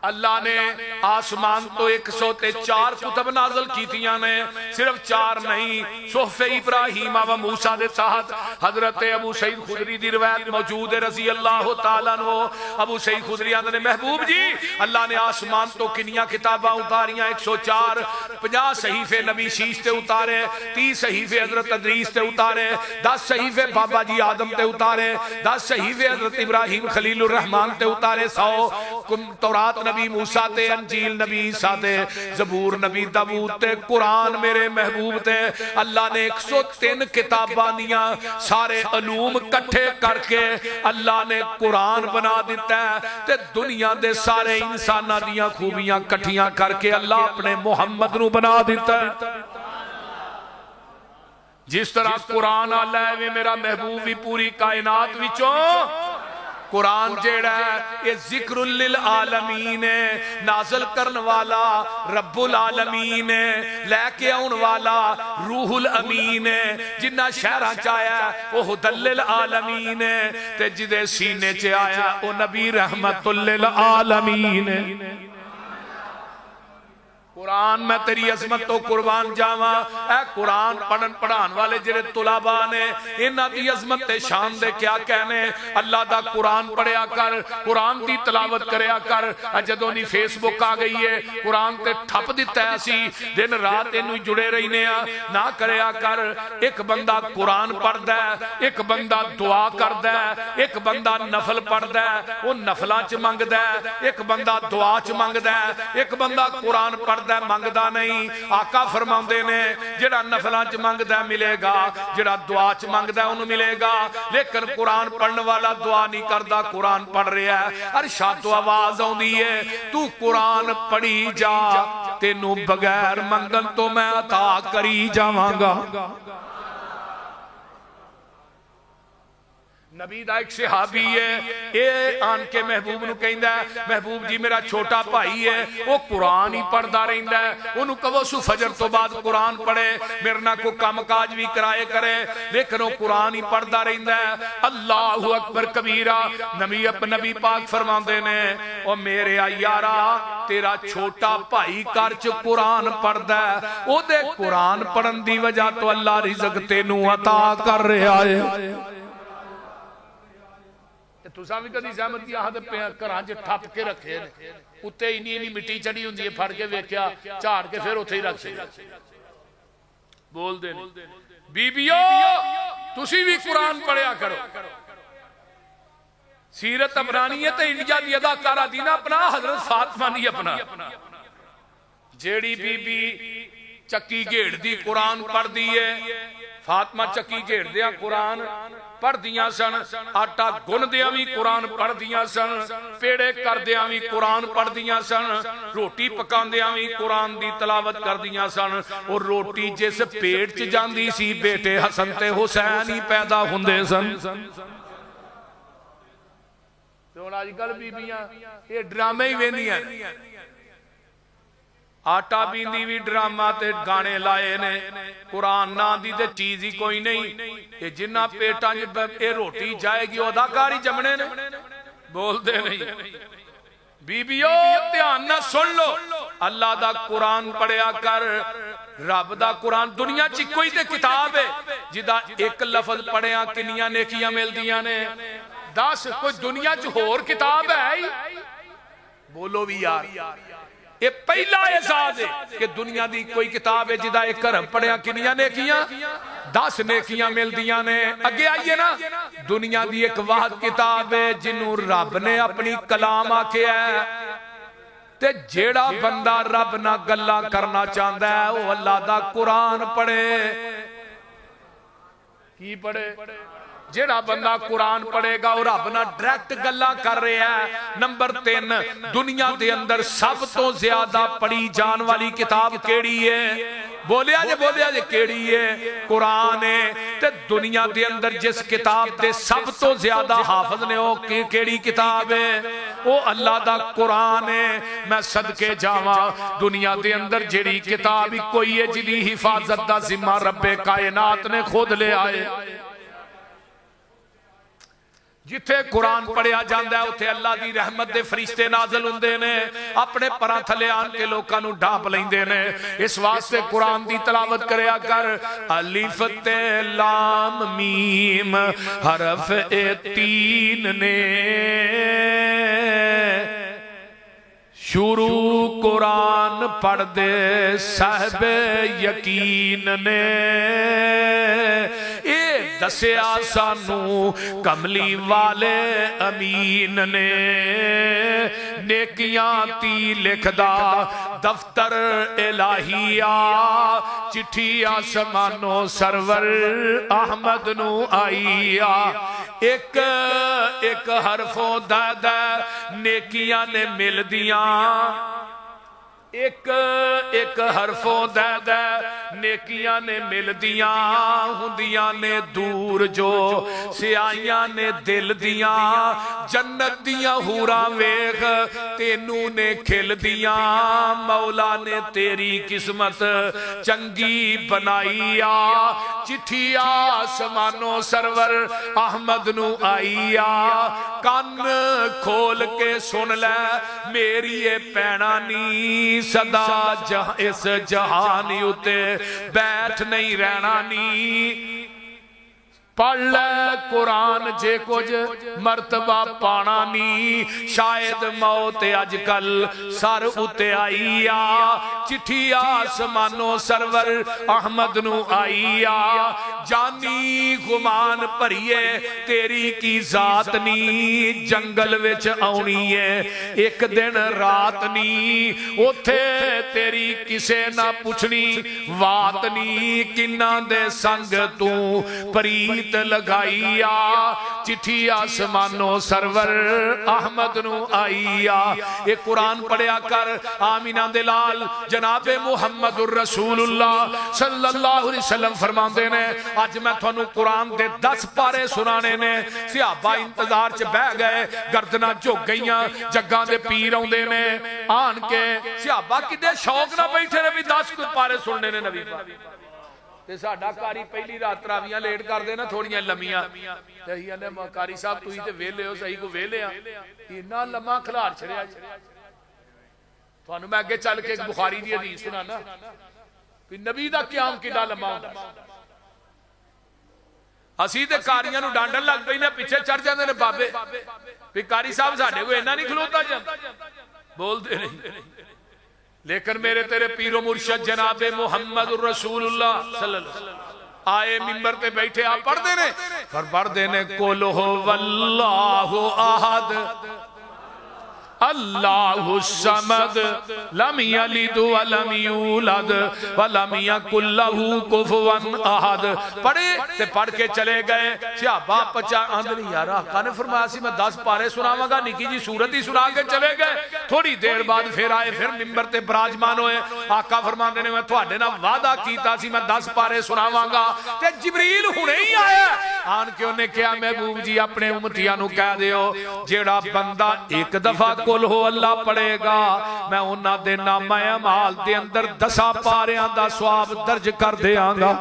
اللہ نے آسمان تو 104 کتب نازل کیتیاں نے صرف 4 نہیں صحف ابراہیم و موسیٰ دے تحت حضرت ابو سعید خدری دی روایت موجود ہے رضی اللہ تعالیٰ عنہ ابو سعید خدری آدھے نے محبوب جی اللہ نے آسمان تو کنیاں کتاباں اتاریاں 104 50 صحیفے نبی شیش تے اتارے 30 صحیفے حضرت ادریس تے اتارے 10 صحیفے بابا جی آدم تے اتارے 10 صحیفے حضرت ابراہیم خلیل الرحمن تے اتارے 100 تورات نبی موسیٰ تے انجیل نبی عیسیٰ تے زبور نبی داود تے قرآن میرے محبوب تے اللہ نے 103 کتاباں دیاں سارے علوم کٹھے کر کے اللہ نے قرآن بنا دیتا ہے تے دنیا دے سارے انسانہ دیاں خوبیاں کٹھیاں کر کے اللہ اپنے محمد نو بنا دیتا ہے جس طرح قرآن اللہ ہے میرا محبوب بھی پوری کائنات وچوں قرآن جیڑا ہے یہ ذکر للعالمین ہے نازل کرن والا رب العالمین ہے لے کے آن والا روح الامین ہے جنہ شہرہ چاہیا ہے وہ ہدل للعالمین ہے تے جدے سینے چے آیا وہ نبی رحمت للعالمین ہے قرآن میں تیری عظمت تو قربان جاواں اے قرآن پڑھن پڑھان والے جڑے طلباء نے انہاں دی عظمت تے شان دے کیا کہنے اللہ دا قرآن پڑھیا کر قرآن دی تلاوت کریا کر جدوں دی فیس بک آ گئی ہے قرآن تے ٹھپ دتا ہے اسی دن رات انہوں جڑے رہنے نہ کریا کر ایک بندہ قرآن پڑھدا ہے ایک بندہ دعا کردا ہے ایک بندہ نفل پڑھدا ہے وہ نفلاں چ منگدا ہے ایک بندہ دعا چ منگدا ہے ایک بندہ قرآن پڑھدا منگدا نہیں آقا فرماندے نے جڑا نفلاں چ منگدا ملے گا جڑا دعا چ منگدا انہوں ملے گا لیکن قرآن پڑھن والا دعا نہیں کردا قرآن پڑھ رہا ہے ارشاد تو آواز آندی ہے تو قرآن پڑھی جا تینوں بغیر منگن تو میں عطا کری جاواں گا نبی دا ایک صحابی ہے اے آن کے محبوب نو کہندا ہے محبوب جی میرا چھوٹا بھائی ہے وہ قرآن ہی پڑھدا رہندا ہے انہوں کہو سو فجر تو بعد قرآن پڑھے میرے نہ کو کام کاج بھی کرائے کرے لیکن وہ قرآن ہی پڑھدا رہندا ہے اللہ اکبر کبیرہ نبی پاک فرماندے نے او میرے یارا تیرا چھوٹا بھائی گھر چ قرآن پڑھدا ہے او دے قرآن پڑھن دی وجہ تو اللہ رزق تینوں عطا کر رہا ہے تُساں بھی کدی زحمت کی آہد گھراں چ ٹھپ کے رکھے اُتے اینی مٹی چڑھی ہوندی ہے پھڑ کے ویکھیا جھاڑ کے پھر اوتھے ہی رکھ چھڈیا بول دے بیبیو تسی بھی قرآن پڑھیا کرو سیرت عمرانی تے انڈیا دی اداکارہ دینا اپنا حضرت فاطمہ نہیں اپنا جیڑی بی بی چکی گھیڑ دی قرآن پڑھ دیئے فاطمہ چکی گھیڑ دیا قرآن پڑھ دیاں سن آٹا گن دیا بھی قرآن پڑھ دیاں سن پیڑے کر دیا بھی قرآن پڑھ دیاں سن روٹی پکان دیا بھی قرآن دی تلاوت کر دیاں سن اور روٹی جس پیٹ چ جاندی سی بیٹے حسن تے حسین ہی پیدا ہوندے سن تو آج کل بیبیاں یہ ڈرامے ہی ویندیاں آٹا بیندی بھی ڈرامہ تے گانے لائے نے قرآن نہ دی تے چیز ہی کوئی نہیں یہ جنہ پیٹا اے روٹی جائے گی اداکاری جمنے نے بول دے نہیں بی بیو دھیان نہ سن لو اللہ دا قرآن پڑھیا کر رب دا قرآن دنیا چی کوئی تے کتاب ہے جدا ایک لفظ پڑھیا کنیاں نیکیاں مل دیاں نے 10 کوئی دنیا چی ہور کتاب ہے بولو بھی یار یہ پہلا اعزاز ہے کہ دنیا دی کوئی کتاب ہے جدا ایک کرم پڑھیا کنیاں نیکیاں 10 نیکیاں مل دیاں نے اگے آئیے نا دنیا دی ایک واحد کتاب ہے جنہوں رب نے اپنی کلام آکے ہے تے جیڑا بندہ رب نہ گلہ کرنا چاہتا ہے وہ اللہ دا قرآن پڑھے کی پڑھے جیڑا بندہ قرآن پڑھے گا اور رب نہ ڈائریکٹ گلہ کر رہے ہیں نمبر 3 دنیا دے اندر سب تو زیادہ پڑھی جان والی کتاب کیڑی ہے بولیا جے کیڑی ہے قرآن ہے تے دنیا دے اندر جس کتاب دے سب تو زیادہ حافظ نے وہ کیڑی کتاب ہے وہ اللہ دا قرآن ہے میں صدقے جاواں دنیا دے اندر جیڑی کتاب ہی کوئی ہے جدی حفاظت دا ذمہ رب کائنات نے خود لے آئے جتھے قرآن پڑھیا جاندہ ہے اتھے اللہ دی رحمت دے فرشتے نازل ہوندے نے اپنے پران تھلے آن کے لوکاں نو ڈھانپ لیندے نے اس واسطے قرآن دی تلاوت کریا کر الف تے لام میم حرف 3 نے شروع قرآن پڑھ دے صاحب یقین نے دسیا سانو کملی والے امین نے نیکیاں تی لکھدا دفتر الہیہ چٹھی آسمانو سرور احمد نو آئیا ایک حرفوں دادا نیکیاں نے مل دیاں ایک حرفوں دادا نیکیاں نے مل دیاں ہندیاں نے دور جو سیائیاں نے دل دیاں جنت دیاں ہورا ویخ تینوں نے کھل دیاں مولا نے تیری قسمت چنگی بنائیا چٹھی آسمانو سرور احمد نو آئیا کان کھول کے سن لے میری پینا نی صدا اس جہانی اتے بیٹھ نہیں رہنا نی پڑھ لے قرآن جے کچھ مرتبہ پانا نی شاید موت اج کل سر اتے آئیا چٹھی آسمانو سرور احمد نو آئیا جانی گمان پریے تیری کی ذات نی جنگل وچ آنی ہے ایک دن رات نی اتھے تیری کسے نہ پوچھنی وات نی کنہ دے سنگ تو پریت لگائیا چٹھی آسمانو سرور احمد نو آئیا ایک قرآن پڑھیا کر آمینہ دلال جناب محمد الرسول اللہ صلی اللہ علیہ وسلم فرماندے نے آج میں تھانو قرآن دے 10 پارے سنانے نے صحابہ انتظار چ بہ گئے گردنا جھک گئیاں جگاں دے پیر آوندے نے آن کے صحابہ کدے شوق نہ بیٹھے نے بھی 10 پارے سننے نے نبی پاک تے ساڈا کاری پہلی رات تراویاں لیٹ کر دے نا تھوڑیاں لمیاں تے ہی نے کاری صاحب تسی تے ویلے ہو صحیح کو ویلے آ اتنا لمحہ کھلار چھڑیا تھانوں میں اگے چل کے ایک بخاری دی حدیث سنانا کہ نبی دا قیام کڈا لمحہ ہوندا اسی تے کاریاں نو ڈانڈن لگ پئی نے پیچھے چڑھ جاندے نے بابے کہ کاری صاحب ساڈے کوئی اینا نہیں کھلوتا جاندا بول دے نہیں لیکن میرے تیرے پیر و مرشد جناب محمد الرسول اللہ صلی اللہ علیہ وسلم آئے ممبر پہ بیٹھے آپ پڑھ دینے پڑھ دینے قُلْ هُوَ اللَّهُ احد اللہ الصمد لم یلد ولم یولد ولم یکن لہ کفوا احد پڑھے تے پڑھ کے چلے گئے صحابہ پچا اندر یار آقا نے فرمایا سی میں 10 پارے سناواں گا نکی جی سورت ہی سنا کے چلے گئے تھوڑی دیر بعد پھر آئے پھر ممبر تے براجمان ہوئے آقا فرماندے نے میں تواڈے نال وعدہ کیتا سی میں 10 پارے سناواں گا تے جبریل ہنے ہی آیا آن کے انہیں کہا محبوب جی اپنے امتیاں نو کہہ دیو جیڑا بندہ ایک دفعہ قل ہو اللہ پڑھے گا میں انہاں دے نامہ اعمال دے اندر 10 پاریاں دا ثواب درج کر دیاں گا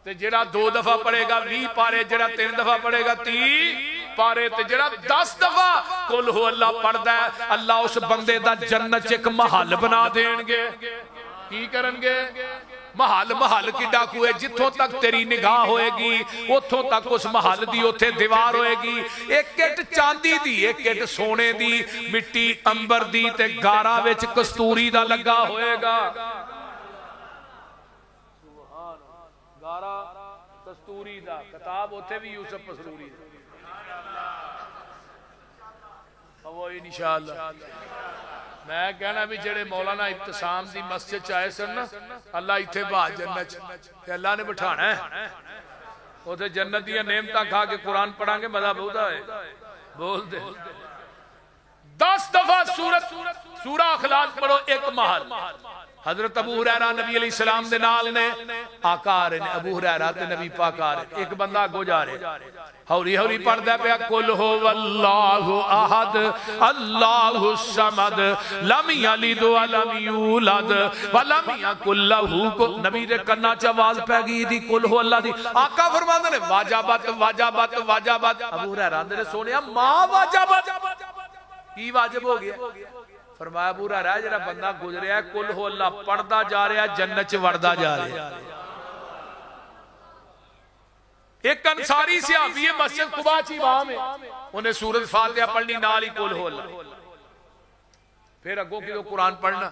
تے جڑا 2 دفعہ پڑھے گا 20 پارے جڑا 3 دفعہ پڑھے گا 30 پارے تے جڑا 10 دفعہ قل ہو اللہ پڑھدا ہے اللہ اس بندے دا جنت ایک محل بنا دین گے کی کرن گے محل کی ڈاکو ہے جتھوں تک تیری نگاہ ہوئے گی اتھوں تک اس محل دی اتھے دیوار ہوئے گی ایک اٹ چاندی دی ایک اٹ سونے دی مٹی امبر دی تے گارا وچ کستوری دا لگا ہوئے گا گارا کستوری دا کتاب اتھے بھی یوسف مسروری دا وہی انشاءاللہ میں کہنا بھی جڑے مولانا ابتسام دی مسجد چاہے سن نا اللہ ایتھے باہ جنت کہ اللہ نے بٹھانا ہے وہ تھے جنت دیا نعمتاں کھا کے قرآن پڑھاں گے مزہ بہت ہے بول دے 10 دفعہ سورہ اخلاص پڑھو ایک محل حضرت ابو ہریرہ نبی علیہ السلام دے نال نے آقا آ رہے نے ابو ہریرہ تے نبی پاک آ رہے ایک بندہ آگو جا رہے ہوری ہوری پڑھ دے پہ قل ہو واللہ احد اللہ الصمد لم یلد ولم یولد ولم یکن لہ نبی دے کرنا چواز پہ گئی دی قل ہو اللہ دی آقا فرماندے نے واجبات واجبات واجبات ابو ہریرہ نے سونیا ما واجبات کی واجب ہو گیا فرمایا ابو ہریرہ جڑا بندہ گزریا ہے قل ہو اللہ پڑھدا جا رہا ہے جنت چ وڑدا جا رہا ہے ایک انصاری صحابی ہے مسجد قباء چ امام ہے انہیں سورۃ فاتحہ پڑھنی نال ہی قل ہو اللہ پھر اگوں کی قرآن پڑھنا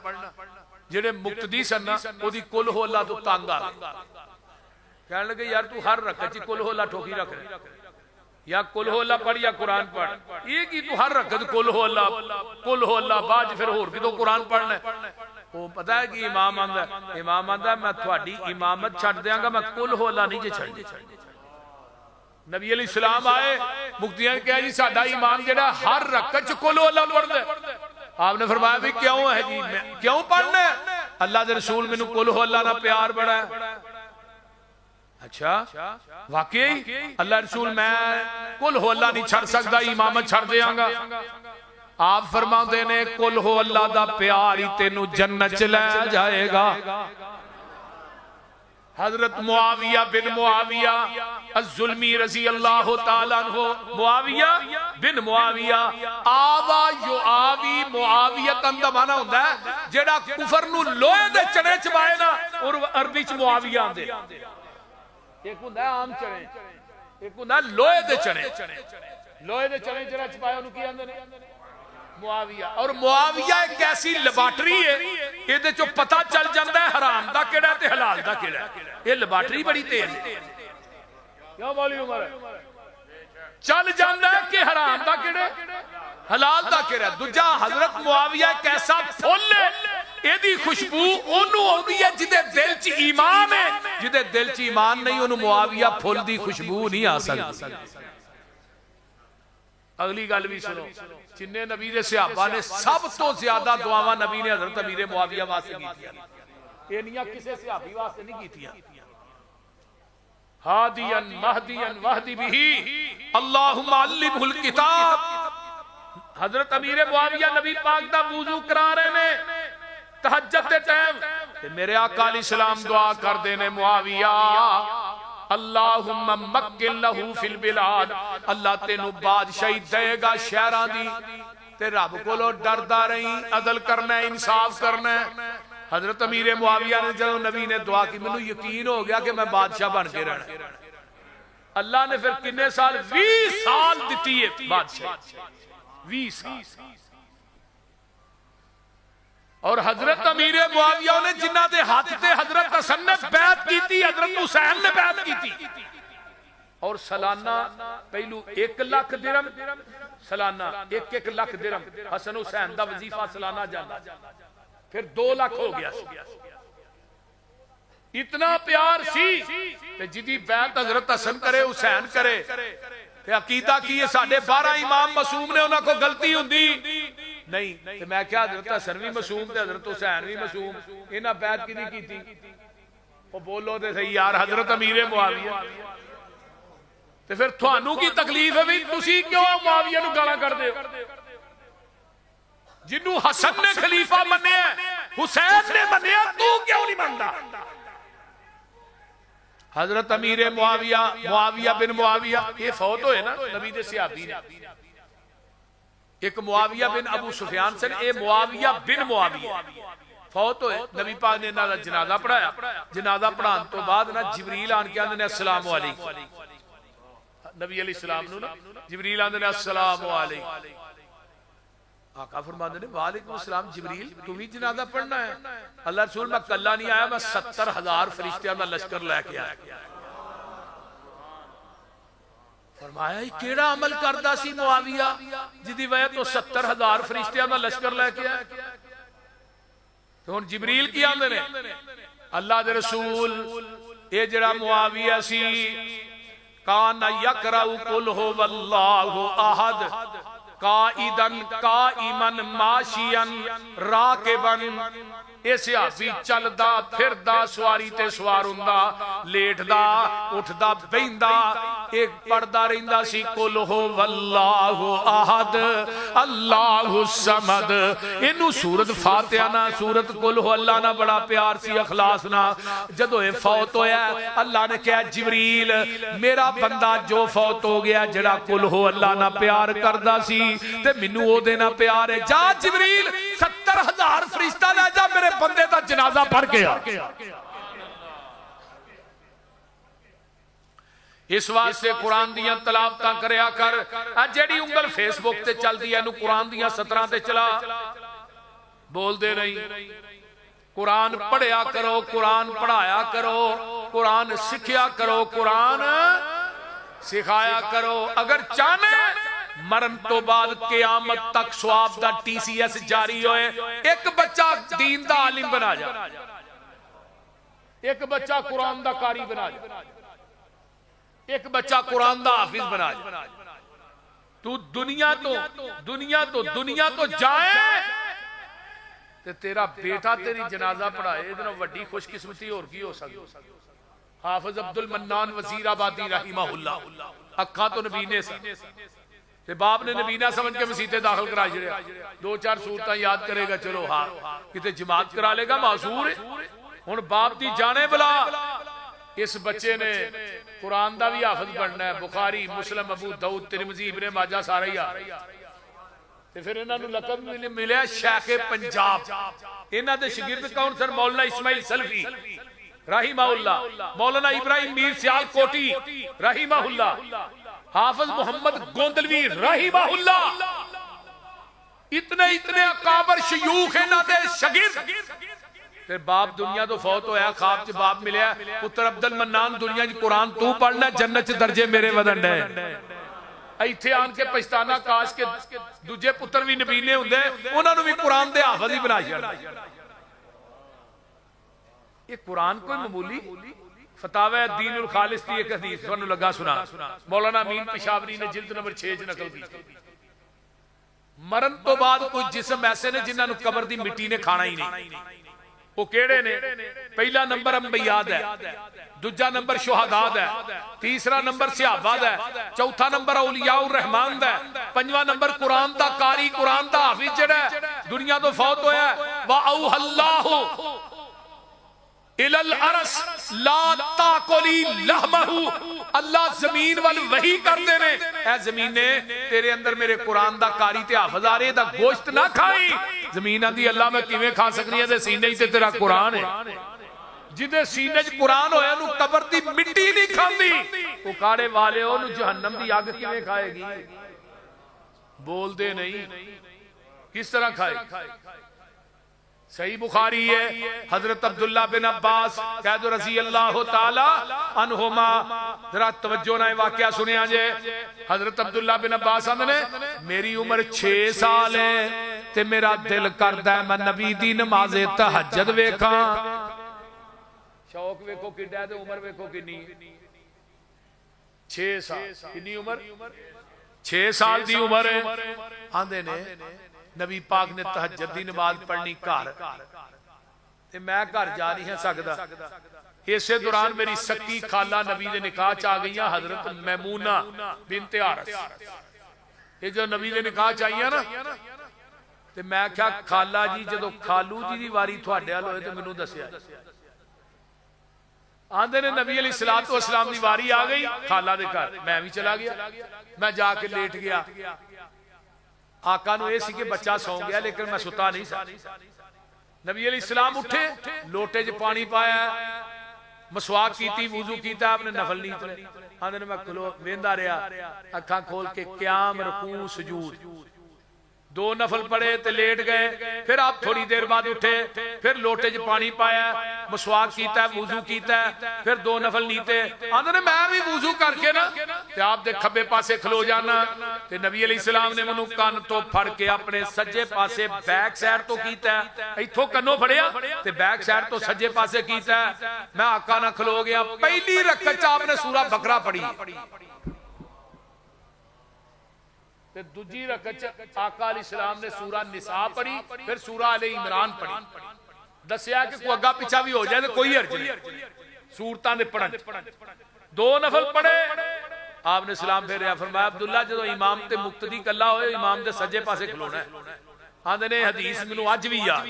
جڑے مقتدی سن نا اودی قل ہو اللہ تو تنگ آ کہنے لگے یار تو ہر رکعت چ قل ہو اللہ ٹھوکی رکھ رہا یا قل ہو اللہ پڑھ یا قرآن پڑھ یہ کی تو ہر رکعت قل ہو اللہ باج پھر اور بھی تو قرآن پڑھنا ہے وہ پتہ ہے کہ امام آندا ہے میں تھوڑی امامت چھڈ دیاں گا میں قل ہو اللہ نہیں جے چھڈ نبی علیہ السلام آئے مفتیاں نے کہا جی ساڈا امام جڑا ہر رکعت چ قل ہو اللہ پڑھدا ہے آپ نے فرمایا بھی کیوں ہے جی کیوں پڑھنا ہے اللہ دے رسول مینوں قل ہو اللہ نال پیار بڑا ہے اچھا واقعی اللہ رسول میں قل ہو اللہ نہیں چھڑ سکتا امامت چھڑ دیاں گا آپ فرماندے نے قل ہو اللہ دا پیار ہی تینوں جنت چ لے جائے گا حضرت معاویہ بن معاویہ الظلمی رضی اللہ تعالیٰ عنہ معاویہ بن معاویہ آوا یو آوی معاویت اندہ مانا ہوندہ ہے جیڑا کفر نو لوئے دے چنے چبائے نا اور عربی چ معاویہ آندے ایک ہوندہ ہے عام چنے ایک ہوندہ ہے لوئے دے چنے چنے چبائے انہوں کی آندے معاویہ اور معاویہ ایک ایسی لیبارٹری ہے یہ دے چو پتہ چل جاندہ ہے حرام دا کیڑا ہے تے حلال دا کیڑا ہے یہ لیبارٹری بڑی تیز ہے کیوں مولی عمر ہے چل جاندہ ہے کہ حرام دا کیڑا ہے حلال دا کیڑا ہے دوجہ حضرت معاویہ ایک ایسا پھول ہے یہ دی خوشبو انہوں ہوگی ہے جدے دل چی ایمان ہے جدے دل چی ایمان نہیں انہوں معاویہ پھول دی خوشبو نہیں آ سکتی اگلی گل بھی سنو جنہیں نبی دے صحابہ نے سب تو زیادہ دعاواں نبی نے حضرت امیر معاویہ واسطے کی تھی یہ نہیں کسے صحابی واسطے نہیں کی تھی ہادیاً مہدیاً وحدی بھی اللہم علمہ الکتاب حضرت امیر معاویہ نبی پاک دا وضو کرا رہے نے تہجد دے ٹائم میرے آقا علیہ السلام دعا کر دینے معاویہ اللہم مکن لہو فی البلاد اللہ تینو بادشاہی دے گا شہران دی تے رب کو لو ڈردہ رہی عدل کرنا ہے انصاف کرنا ہے حضرت امیر معاویہ نے جب نبی نے دعا کی میں یقین ہو گیا کہ میں بادشاہ بن کے رہنا اللہ نے پھر کتنے سال 20 سال دیتی ہے بادشاہ 20 سال اور حضرت امیر معاویہ نے جنہ دے ہاتھ تے حضرت حسن نے بیعت کی تھی حضرت حسین نے بیعت کی تھی اور سالانہ پہلو 1 لاکھ درہم سالانہ 1 لاکھ درہم حسن حسین دا وظیفہ سالانہ جانا پھر 2 لاکھ ہو گیا اتنا پیار سی کہ جدی بیعت حضرت حسن کرے حسین کرے کہ عقیدہ کی یہ 12.5 امام معصوم نے انہاں کو غلطی ہوندی نہیں کہ میں کیا حضرت حسن بھی معصوم تے حضرت حسین بھی معصوم انہاں بیعت کی نہیں کی تھی وہ بولو تے صحیح یار حضرت امیر معاویہ تے پھر تھانوں کی تکلیف ہے بھی تسی کیوں معاویہ نو گالاں کردے ہو؟ جنوں حسن نے خلیفہ منیا حسین نے منیا تو کیوں نہیں مندا؟ حضرت امیر معاویہ بن معاویہ یہ فوت ہوئے نا نبی دے صحابی نے، ایک معاویہ بن ابو سفیان سے، اے معاویہ بن معاویہ فوت ہوئے، نبی پاک نے انہاں دا جنازہ پڑھایا، جنازہ پڑھان تو بعد نا جبریل آن کے آندے نے السلام علیکم، نبی علیہ السلام نو نا جبریل آندے نے السلام علیکم، آقا فرماندے نے وعلیکم السلام جبریل تم ہی جنازہ پڑھنا ہے؟ اللہ رسول میں کلا نہیں آیا، میں 70,000 فرشتیاں دا لشکر لے کے آیا۔ فرمایا یہ کیڑا عمل کردہ سی معاویہ جدی وجہ تو 70,000 فرشتیاں دا لشکر لے کے آیا؟ تو ہن جبریل کی آندے نے اللہ دے رسول اے جڑا معاویہ سی کان یقرأ قل هو اللہ احد قائدن قائمن ماشین راکبن، اے صحابی چلدا پھردا سواری تے سوار ہوندا لیٹدا اٹھدا بہندا ایک پڑھدا رہندا سی قل هو اللہ احد اللہ الصمد۔ اینو سورت فاتحہ نا سورت قل هو اللہ نا بڑا پیار سی اخلاص نا، جدو اے فوت ہویا اللہ نے کہا جبریل میرا بندہ جو فوت ہو گیا جڑا قل هو اللہ نا پیار کردا سی تے مینوں او دے نا پیار ہے، جا جبریل 70,000 فرشتہ لے جا میرے بندے دا جنازہ پڑھ کے آ۔ اس واسطے قرآن دیاں تلاوتاں کریا کر، جیڑی انگل فیس بک تے چل دیا نو قرآن دیاں سطراں تے چلا بول دے نہیں، قرآن پڑھیا کرو، قرآن پڑھایا کرو، قرآن سکھیا کرو، قرآن سکھایا کرو۔ اگر چاہنے مرن تو بعد قیامت تک ثواب دا ٹی سی ایس جاری ہوئے، ایک بچہ دین دا عالم بنا جا، ایک بچہ قرآن دا قاری بنا جا، ایک بچہ قرآن دا حافظ بنا جا، تو دنیا تو جائے تے تیرا بیٹا تیری جنازہ پڑھائے، ادنا وڈی خوش قسمتی اور کی ہو سکتا۔ حافظ عبد المنان وزیر آبادی رحمہ اللہ اکھاں تو نبی نے تے باپ نے نبی نہ سمجھ کے مسیطے داخل کرا جڑیا، 2-4 صورتاں یاد کرے گا چلو ہاں کتے جماعت کرا لے گا معذور ہے۔ ہن باپ دی جانے بلا اس بچے نے قرآن دا بھی حافظ بننا ہے، بخاری مسلم ابو داؤد ترمذی ابن ماجہ سارا ہی آ تے پھر انہاں نوں لقب ملیا شیخ پنجاب۔ انہاں دے شاگرد کون سن؟ مولانا اسماعیل سلفی رحمہ اللہ، مولانا ابراہیم میر سیال کوٹی رحمہ اللہ، حافظ محمد گوندلوی رحمہ اللہ، اتنے اکابر شیوخ انہاں دے شاگرد۔ پھر باپ دنیا تو فوت ہویا، خواب چ باپ ملیا، پتر عبد المنان دنیا چ قرآن تو پڑھنا جنت چ درجے میرے ودن ڈے، ایتھے آن کے پچھتانا کاش کے دوجے پتر بھی نبی نے ہوندے انہاں نوں بھی قرآن دے حافظ ہی بنا چھڑنا۔ یہ قرآن کوئی معمولی فتاوی دین الخالص کی ایک حدیث سنوں لگا سنا، مولانا امین پشاوری نے جلد نمبر 6 نقل کی، مرن تو بعد کوئی جسم ایسے نے جنہاں نوں قبر دی مٹی نے کھانا ہی نہیں، وہ کیڑے نے؟ پہلا نمبر انبیاء ہے، دوجا نمبر شہداء ہے، تیسرا نمبر صحابہ ہے، چوتھا نمبر اولیاء الرحمان ہے، پنجواں نمبر قرآن دا قاری قرآن دا حافظ جڑا ہے دنیا تو فوت ہویا ہے۔ وَأَوْحَى اللَّهُ إِلَى الْأَرْضِ لَا تَأْكُلِي لَحْمَهُ، اللہ زمین وال وحی کر دے نے، اے زمینے تیرے اندر میرے قرآن دا قاری تے حافظ آ رہے دا گوشت نہ کھائی۔ زمین آندی اللہ میں کیویں کھا سکنی ہے تے سینے تے تیرا قرآن ہے، جدے سینے چ قرآن ہویا نو قبر دی مٹی نہیں کھاندی، او کاڑے والے او نو جہنم دی اگ کیویں کھائے گی؟ بول دے نہیں، کس طرح کھائے؟ صحیح بخاری ہے، حضرت عبداللہ بن عباس قید رضی اللہ تعالی عنہما، ذرا توجہ نہ واقعہ سنیں آجے، حضرت عبداللہ بن عباس نے میری عمر 6 سال ہے تے میرا دل کردہ ہے میں نبی دی نماز تہجد ویکھاں۔ شوق ویکھو کڈا ہے تے عمر ویکھو کنی، 6 سال، کنی عمر؟ 6 سال دی عمر ہے۔ آندے نے نبی پاک نے تہجد دی نماز پڑھنی گھر تے میں گھر جا نہیں سکدا، اسی دوران میری سکی خالہ نبی دے نکاح چاہ گئی حضرت میمونہ بنت حارث. یہ جو نبی دے نکاح چاہیے نا تے میں کیا خالہ جی جدو خالو جی دی واری تھوڑے حال ہوئے تو منو دسیا آندے نے نبی علیہ السلام دی واری آ گئی خالہ دے گھر. میں بھی چلا گیا, میں جا کے لیٹ گیا. آقا نو ایسی کہ بچہ سو گیا لیکن میں ستا نہیں سا. نبی علیہ السلام اٹھے, لوٹے جو پانی پایا, مسواک کیتی, وضو کیتا, اپنے نفل نہیں تھے. آندے نے میں ویندا رہا, اکھاں کھول کے قیام رکوع سجود, 2 نفل پڑھے تے لیٹ گئے. پھر آپ تھوڑی دیر بعد اٹھے, پھر لوٹے جو پانی پایا, مسواک کیتا ہے, وضو کیتا ہے, پھر 2 نفل نیتے. آندے نے میں بھی وضو کر کے نا تے آپ دے کھبے پاسے کھلو جانا. تے نبی علیہ السلام نے منو کان تو پھڑ کے اپنے سجے پاسے بیک سائڈ تو کیتا ہے, ایتھوں کنوں پھڑیا تے بیک سائڈ تو سجے پاسے کیتا ہے. میں آقا نہ کھلو گیا. پہلی رکعت آپ نے سورہ بقرہ پڑھی, تے دوجی رکعت آقا علیہ السلام نے سورہ نساء پڑھی, پھر سورہ آل عمران پڑھی. دسیا کہ کوئی اگا پیچھا بھی ہو جائے تو کوئی حرج نہیں, سورتاں دے پڑھن. 2 نفل پڑھے, آپ نے سلام پھیریا. فرمایا عبداللہ جدو امام تے مقتدی کلا ہوئے امام دے سجے پاسے کھلونا ہے. آندے نے حدیث مینوں اج بھی یاد.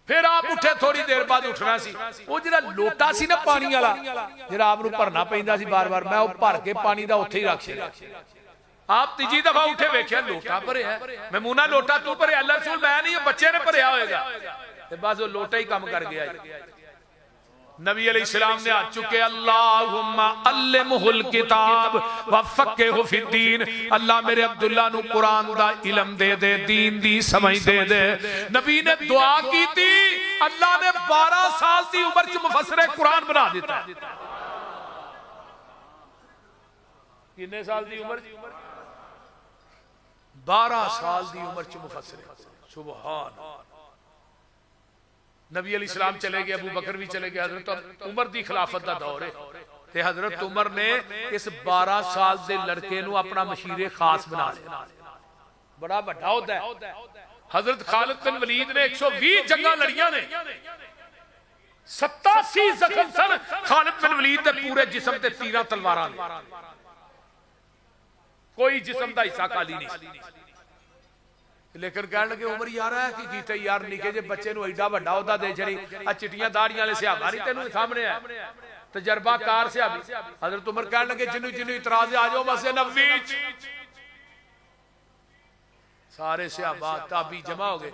پھر آپ اٹھے, تھوڑی دیر بعد اٹھنا سی. وہ جڑا لوٹا سی نا پانی والا جڑا آپ نو بھرنا پیندا سی بار بار, میں وہ بھر کے پانی دا اوتھے ہی رکھ چھڈیا. آپ تیجی دفعہ اٹھے ویکھیا لوٹا بھریا ہے. میمونہ لوٹا تو بھریا؟ اللہ رسول میں نہیں, بچے نے بھریا ہوئے گا. تے بس وہ لوٹا ہی کام کر گیا. نبی علیہ السلام نے ہاتھ چکے, اللہم علمہ الکتاب وفقہہ فی الدین. اللہ میرے عبداللہ نو قرآن دا علم دے دے, دین دی سمجھ دے دے. نبی نے دعا کی تھی, اللہ نے 12 سال دی عمر چ مفسر قرآن بنا دیتا ہے. کتنے سال دی عمر؟ 12 سال دی عمر چ مفسر. سبحان. نبی علیہ السلام چلے گئے, ابو بکر بھی چلے گئے, حضرت عمر دی خلافت دا دور ہے. تے حضرت عمر نے اس 12 سال دے لڑکے نو اپنا مشیر خاص بنا لیا. بڑا بڑا ہوتا ہے. حضرت خالد بن ولید نے 120 جنگاں لڑیاں نے, 87 زخم سن خالد بن ولید دے پورے جسم تے تیراں تلواراں نے, کوئی جسم دا حصہ خالی نہیں. لیکن کہنے لگے عمر یار ہے کہ کیتے یار نکے جے بچے نو ایڈا بڑا عہدہ دے چھڑی, چٹیاں داڑیاں والے صحابہ نہیں تینوں سامنے ہے, تجربہ کار صحابی. حضرت عمر کہنے لگے جنوں اعتراض آ جاؤ مسجد نبوی. سارے صحابہ تابعی جمع ہو گئے.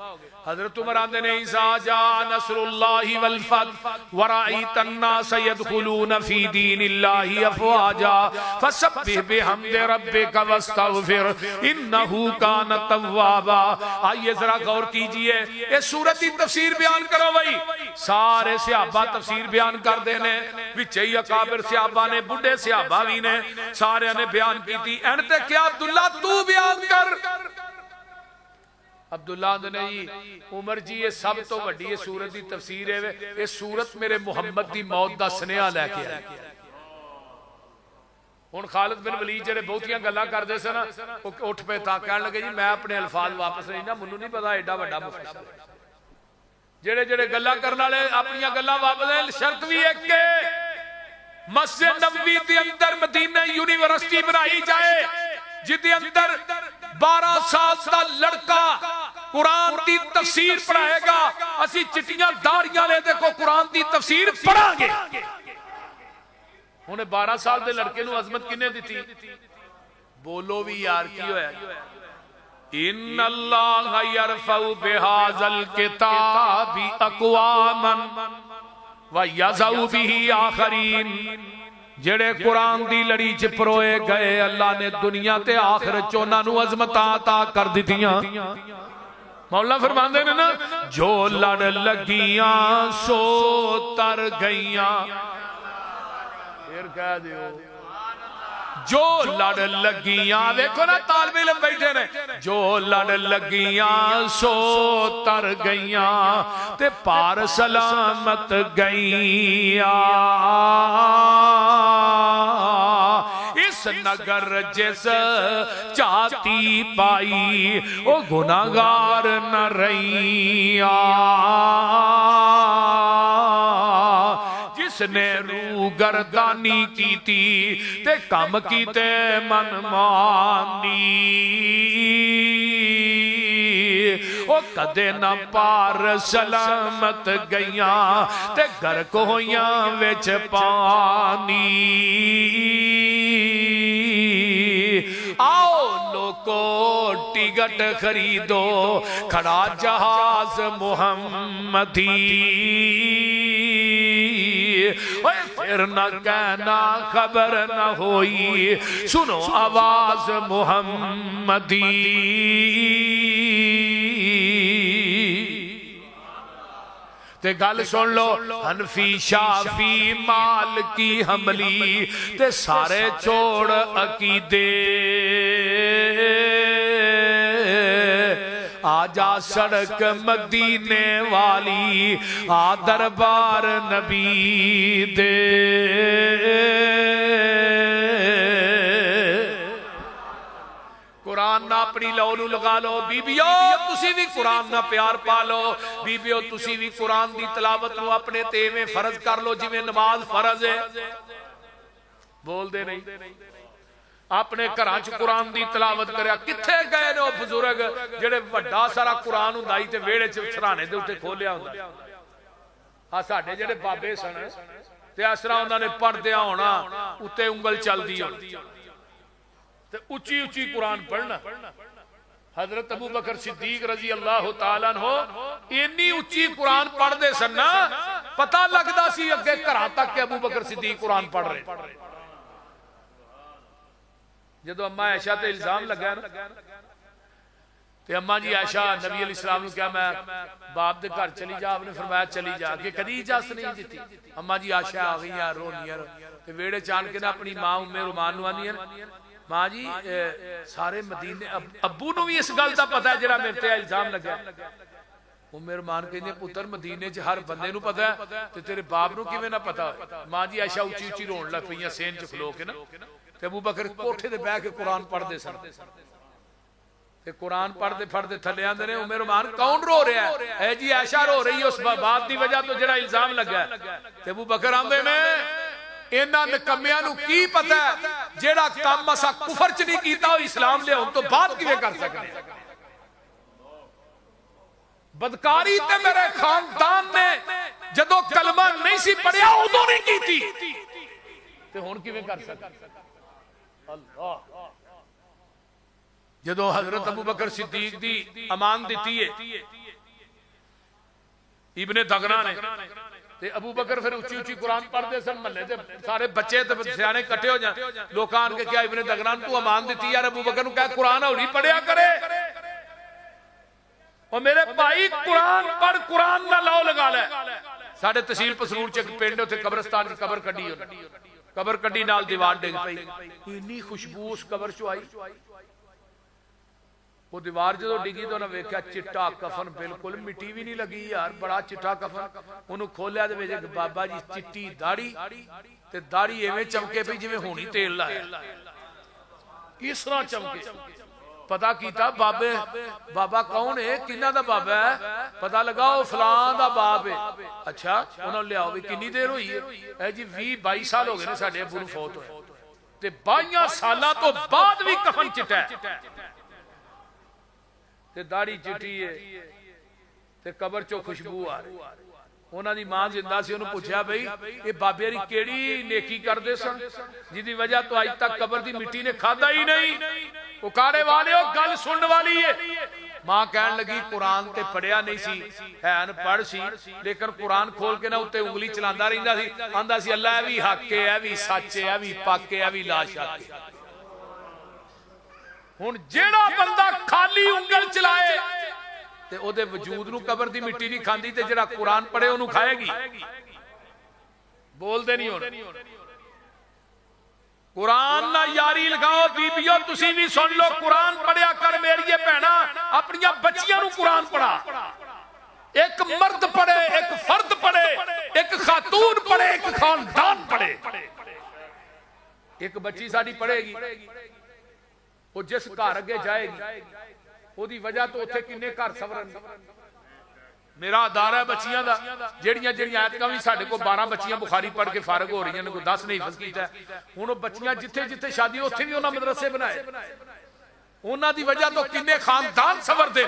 حضرت عمر آندے نے اذا جاء نصر اللہ والفتح ورأیت الناس يدخلون فی دین اللہ افواجا فسبح بحمد ربک واستغفر انہ کان توابا. آئیے ذرا غور کیجئے, اس سورت کی تفسیر بیان کرو بھائی. سارے صحابہ تفسیر بیان کر دینے, وچے اکابر صحابہ نے, بڑھے صحابہ بھی نے, سارے نے بیان کی تھی. اینڈ تے کیا عبداللہ تو بیان کر. عبداللہ نے جی عمر جی یہ سب تو وڈی سورت دی تفسیر ہے, یہ سورت میرے محمد دی موت دا سنیہ لے کے آئے. ہن خالد بن ولید جڑے بہتیاں گلاں کردے سے نا اٹھ پے تا کہن لگے جی میں اپنے الفاظ واپس لینا, منوں نہیں پتا ایڈا بڑا مفسر جڑے جڑے گلاں کرن والے اپنی گلاں واپس لے. شرط بھی ایک کہ مسجد نبوی دے اندر مدینہ یونیورسٹی بنائی جائے جدے اندر 12 سال دا لڑکا قرآن دی تفسیر پڑھائے گا. اسی چٹیاں داڑیاں لے دے کو قرآن دی تفسیر پڑھا گے. انہیں 12 سال دے لڑکے نو عظمت کنے دیتی؟ بولو بھی یار کی ہویا. ان اللہ یرفع بہذا الکتاب اقواما ویضع بہ آخرین. جڑے قرآن دی لڑی چ پروئے گئے اللہ نے دنیا تے آخرت چونا نو عظمتاں عطا کر دتیاں. مولا فرماندے نے نا جو لڑ لگیاں سو تر گئیاں. پھر کہہ دیو جو لڑ لگیاں. دیکھو نا طالب علم بیٹھے نے, جو لڑ لگیاں سو تر گئیاں تے پار سلامت گئیاں. اس نگر جس چاہتی پائی او گناہگار نہ رہیاں. جس نے روح گردانی کی تھی تے کم کیتے من مانی او کدے نہ پار سلامت گئیاں تے گرک ہویاں وچ پانی آؤ لوگو ٹکٹ خریدو کھڑا جہاز محمدی پھر نہ کہنا خبر نہ ہوئی سنو آواز محمدی تے گل سن لو حنفی شافی مالکی حنبلی تے سارے چھوڑ عقیدے آجا سڑک مدینے والی آ دربار نبی دے قرآن نہ اپنی لو نو لگا لو بیبیو تسی بھی قرآن نہ پیار پا لو بیبیو تسی بھی قرآن دی تلاوت نو اپنے تیویں فرض کر لو جی میں نماز فرض ہے بول دے نہیں اپنے گھراں قرآن دی تلاوت کریا کتھے گئے نے بزرگ جڑے وڈا سارا قرآن ہوندا تے ویڑے چ سرانے دے اوتے کھولیا ہوندا ہاں ساڈے جڑے بابے سن تے اس طرح انہاں نے پڑھدیا ہونا اوتے انگل چلدی ہونی تے اونچی اونچی قرآن پڑھنا حضرت ابو بکر صدیق رضی اللہ تعالیٰ عنہ اتنی اونچی قرآن پڑھ دے سن نا پتہ لگدا سی اگے گھراں تک کہ ابو بکر صدیق قرآن پڑھ رہے جدو اماں عائشہ تے الزام لگا نا تے اماں جی عائشہ نبی علیہ السلام نے کہا میں باپ دے گھر چلی جا آپ نے فرمایا چلی جا کہ کدی اجازت نہیں دیتی اماں جی عائشہ آ گئی ہیں رونی تے ویڑے چان کے نا اپنی ماں ام رومان نو آندی ہیں ماں جی سارے مدینے ابو نو بھی اس گل دا پتہ ہے جڑا میرے تے الزام لگا ام رومان کہندے پتر مدینے چ ہر بندے نو پتہ ہے تے تیرے باپ نو کیویں نہ پتہ ماں جی عائشہ اونچی اونچی رون لگ پئیاں سین چ کھلو کے نا تے ابو بکر کوٹھے تے بیٹھ کے قرآن پڑھ دے سن تے قرآن پڑھ دے پڑھ دے تھلے آندے نے عمر عمان کون رو رہا ہے اے جی عائشہ رو رہی ہے اس بات دی وجہ تو جڑا الزام لگا ہے تے ابو بکر آندے نے انہاں نکمیاں نو کی پتہ ہے جیڑا کام مسا کفر چ نہیں کیتا او اسلام لے ہن تو بات کیویں کر سکدے بدکاری تے میرے خاندان نے جدوں کلمہ نہیں سی پڑھیا اودوں نہیں کیتی تے ہن کیویں کر سکدے اللہ جدو حضرت ابو بکر صدیق دی امان دیتی ہے ابن دغنا نے تے ابو بکر پھر اونچی اونچی قرآن پڑھ دے سن محلے تے سارے بچے تے سیانے کٹے ہو جان لوگ آن کے کیا ابن دغنا تو امان دیتی یار ابو بکر نو کہا قرآن ہولی پڑھیا کرے اور میرے بھائی قرآن پڑھ قرآن نہ لاؤ لگا لے ساڑھے تحصیل پسرور چک پینڈے تھے قبرستان کی قبر کڈی ہو قبر کڈی نال دیوار ڈگ پئی اتنی خوشبو اس قبر چ آئی وہ دیوار جدو ڈگی تو انہیں ویکھیا چٹا کفن بالکل مٹی بھی نہیں لگی یار بڑا چٹا کفن انہوں کھولیا دے ویجے بابا جی چٹی داڑی تے داڑی ایویں چمکے پئی جویں ہونی تیل لایا اس طرح چمکے پتہ کیتا بابا کون ہے کنہ دا بابا ہے پتہ لگا وہ فلان دا باب ہے اچھا انہوں لے آؤ بھی کنی دیر ہوئی ہے اے جی 20-22 سال ہو گئے نے ساڈے ابو نو فوت ہوئے تے 22 سالاں تو بعد بھی کفن چٹا ہے تے داڑھی چٹی ہے تے قبر چو خوشبو آ رہی انہاں دی ماں زندہ سی انہوں پوچھا بھئی یہ بابے ری کیڑی نیکی کر دے سن جی دی وجہ تو آج تک قبر دی مٹی نے کھادا ہی نہیں پکارے والے ہو گل سن والی ہے ماں کہن لگی قرآن تے پڑھیا نہیں سی ہے ان پڑھ سی لیکن قرآن کھول کے نہ اتے انگلی چلاندہ رہندا سی آندا سی اللہ ہے بھی حق ہے ہے بھی سچ ہے بھی پاک ہے بھی لا شک ہے ہن جیڑا بندہ خالی انگل چلائے تے او دے وجود نو قبر دی مٹی نہیں کھاندی تے جڑا قرآن پڑھے انہوں کھائے گی بول دے نہیں ہونا قرآن نہ یاری لگاؤ بیبیو تسی بھی سن لو قرآن پڑھیا کر میری بہنا اپنی بچیاں نو قرآن پڑھا ایک مرد پڑھے ایک فرد پڑھے ایک خاتون پڑھے ایک خاندان پڑھے ایک بچی ساڑی پڑھے گی وہ جس گھر اگے جائے گی وہ دی وجہ تو اتھے کنے گھر سورن میرا ادارہ ہے بچیاں دا جڑیاں آیتاں بھی ساڈے کو 12 بچیاں بخاری پڑھ کے فارغ ہو رہی ہیں کوئی 10 نہیں حفظ کیتا ہے ہن بچیاں جتھے جتھے شادی اوتھے بھی انہاں مدرسے بنائے انہاں دی وجہ تو کنے خاندان سوردے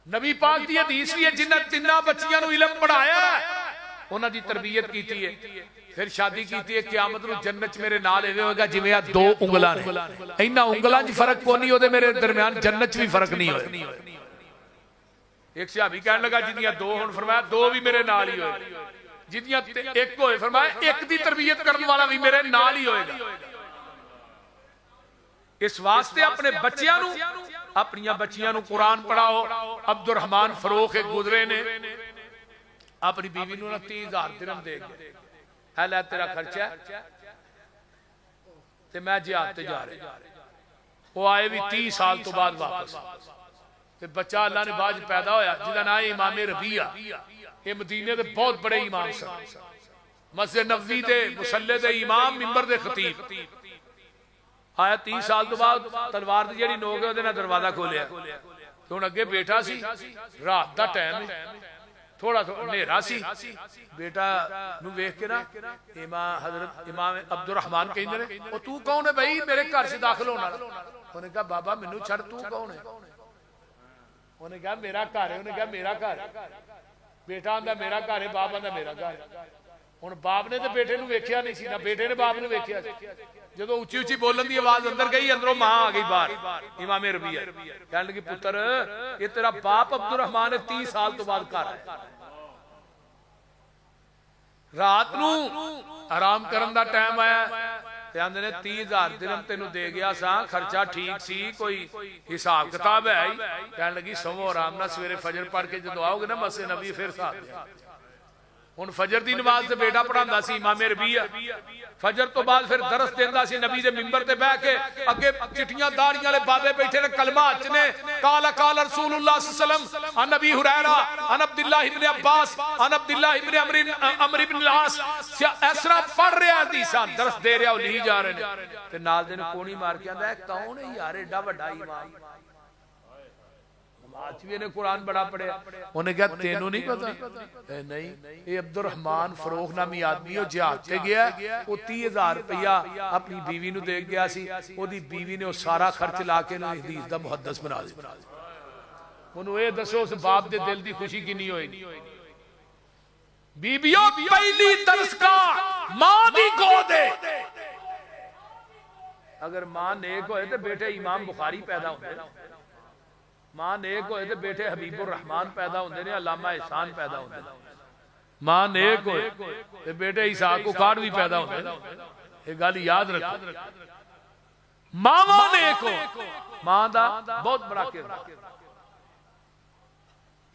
نبی پاک دی حدیث بھی ہے جنہاں تناں بچیاں نو علم پڑھایا انہاں دی تربیت کیتی ہے پھر شادی کیتی ہے قیامت نو جنت میرے نال ایویں ہوگا جویں آ 2 انگلاں نے انہاں انگلاں وچ فرق کوئی نہیں اودے میرے درمیان جنت وچ فرق نہیں ہوئے ایک صحابی کہنے لگا جنیاں 2 ہن فرمایا 2 بھی میرے نال ہی ہوئے جنیاں 1 ہوئے فرمایا 1 دی تربیت کرنے والا بھی میرے نال ہی ہوئے گا اس واسطے اپنے بچیاں نو اپنی بچیاں نو قرآن پڑھاؤ عبد الرحمن فروخ ایک گزرے نے اپنی بیوی نو 30,000 درہم دے گئے ہے لے تیرا خرچہ ہے تے میں جہاد تے جا رہے وہ آئے بھی 30 سال تو بعد واپس تے بچہ اللہ نے باج پیدا ہویا جدا نام ہے امام ربیہ یہ مدینے دے بہت بڑے امام سن مسجد نبوی دے مصلی دے امام منبر دے خطیب آیا 30 سال تو بعد تلوار دی جڑی نوک ہے نہ دروازہ کھولیا تو ہن اگے بیٹھا سی رات دا ٹائم تھوڑا نیرا سی بیٹا نو ویکھ کے نا حضرت امام عبد الرحمن کہندے نے او تو کون ہے بھائی میرے گھر سے داخل ہونا انہوں نے کہا بابا مینوں چھڑ تو کون ہے انہوں نے کہا میرا گھر ہے انہوں نے کہا میرا گھر بیٹا آندا میرا گھر ہے باپ آندا میرا گھر ہن باپ نے تے بیٹے نو ویکھیا نہیں سی نہ بیٹے نے باپ نو ویکھیا جدو اچھی اچھی بولن دی آواز اندر گئی اندروں ماں آ گئی باہر امام ربیہ کہنے لگی پتر یہ تیرا باپ عبد الرحمن 30 سال تو بعد گھر ہے رات نو آرام کرن دا ٹائم آیا تے آندے نے 30,000 درہم تینوں دے گیا سا خرچہ ٹھیک سی کوئی حساب کتاب ہے کہنے لگی سوو آرام نہ سویرے فجر پڑھ کے جدو آؤ گے نا مسجد نبی پھر ساتھ دیا ہن فجر دی نماز تے بیٹا پڑھاندا سی امام ربیہ فجر تو بعد پھر درس دیندا سی نبی دے منبر تے بیٹھ کے اگے چٹیاں داڑیاں والے بابے بیٹھے نے کلمہ اچ نے قال قال رسول اللہ صلی اللہ علیہ وسلم عن نبی ہریرہ عن عبداللہ ابن عباس عن عبداللہ ابن عمرو ابن العاص اسرا پڑھ رہا حدیثاں درس دے رہا لکھی جا رہے نے تے نال دے کونی مار کے آندا ہے کون ہے یار ایڈا بڑا امام آج بھی انہیں قرآن بڑا پڑھے انہیں کہا تینوں نہیں پتا نہیں یہ عبد الرحمن فروخ نامی آدمی ہو جہاد تے گیا وہ 30,000 روپیہ اپنی بیوی نو دے گیا سی وہ دی بیوی نے وہ سارا خرچ لا کے نو حدیث دا محدث بنا دی انہوں اے دسو اس باپ دے دل دی خوشی کی نہیں ہوئی بیویوں پہلی درس کا ماں دی گو دے اگر ماں نیک ہوئے تو بیٹے امام بخاری پیدا ہوئے ماں نیک ہوئے تو بیٹے حبیب الرحمن پیدا ہوندے نے علامہ احسان پیدا ہوندے ماں نیک ہوئے تو بیٹے اسحاق اکاڑ بھی پیدا ہوندے یہ گل یاد رکھو ماں نیک ہو ماں دا بہت بڑا کردار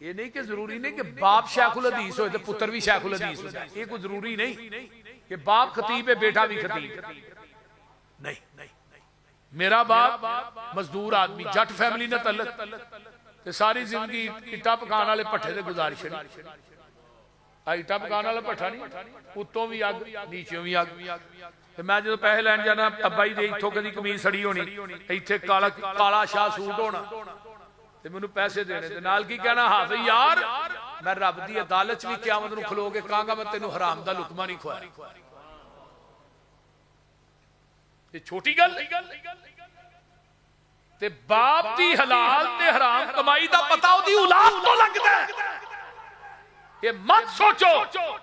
یہ نہیں کہ ضروری نہیں کہ باپ شیخ الحدیث ہوئے تو پتر بھی شیخ الحدیث ہو جائے یہ کوئی ضروری نہیں کہ باپ خطیب ہے بیٹا بھی خطیب نہیں میرا باپ مزدور آدمی جٹ فیملی نہ تعلق تے ساری زندگی اٹا پکان والے پٹھے دے گزارش اٹا پکان والا پٹھا نہیں اتوں بھی اگ نیچوں بھی اگ تے میں جدوں پیسے لین جانا ابا جی دے ایتھوں کدی قمیض سڑی ہونی ایتھے کالا شاہ سوٹ ہونا تے مینوں پیسے دینے تے نال کی کہنا حافظ یار میں رب دی عدالت وچ قیامت نوں کھلو کے کہاں گا میں تینوں حرام دا لقمہ نہیں کھوایا یہ چھوٹی گل تے باپ دی حلال تے حرام کمائی دا پتہ ہو دی اولاد تو لگتا ہے یہ مت سوچو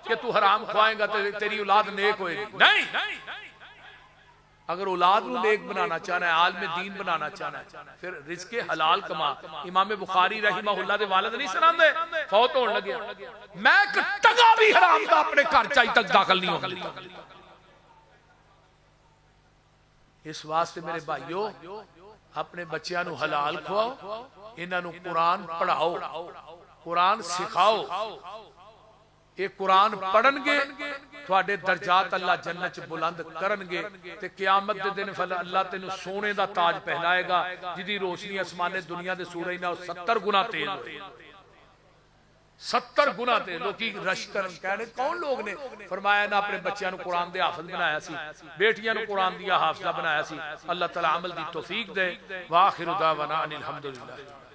کہ تو حرام کھوائیں گا تیری اولاد نیک ہوئے گی نہیں اگر اولاد نو نیک بنانا چاہنا ہے عالم دین بنانا چاہنا ہے پھر رزق حلال کما امام بخاری رحمہ اللہ دے والد نہیں سنان دے فوت ہونے لگے میں ٹگا بھی حرام دا اپنے گھر چاہی تک داخل نہیں ہوگا اس واسطے میرے بھائیو اپنے بچیاں نو حلال کھواؤ انہاں نو قرآن پڑھاؤ قرآن سکھاؤ یہ قرآن پڑھن گے تھوڑے درجات اللہ جنت بلند کرن گے تے قیامت دے دن اللہ تینو سونے دا تاج پہنائے گا جدی روشنی اسمان دنیا دے سورج نہ 70 گنا تیز ہوئے 70 گنا تے لوکی رش کرن کہنے کون لوگ نے فرمایا نہ اپنے بچیاں نو قرآن دے حافظ بنایا سی بیٹیاں نو قرآن دیا حافظہ بنایا سی اللہ تعالی عمل دی توفیق دے وآخر دعوانا ان الحمدللہ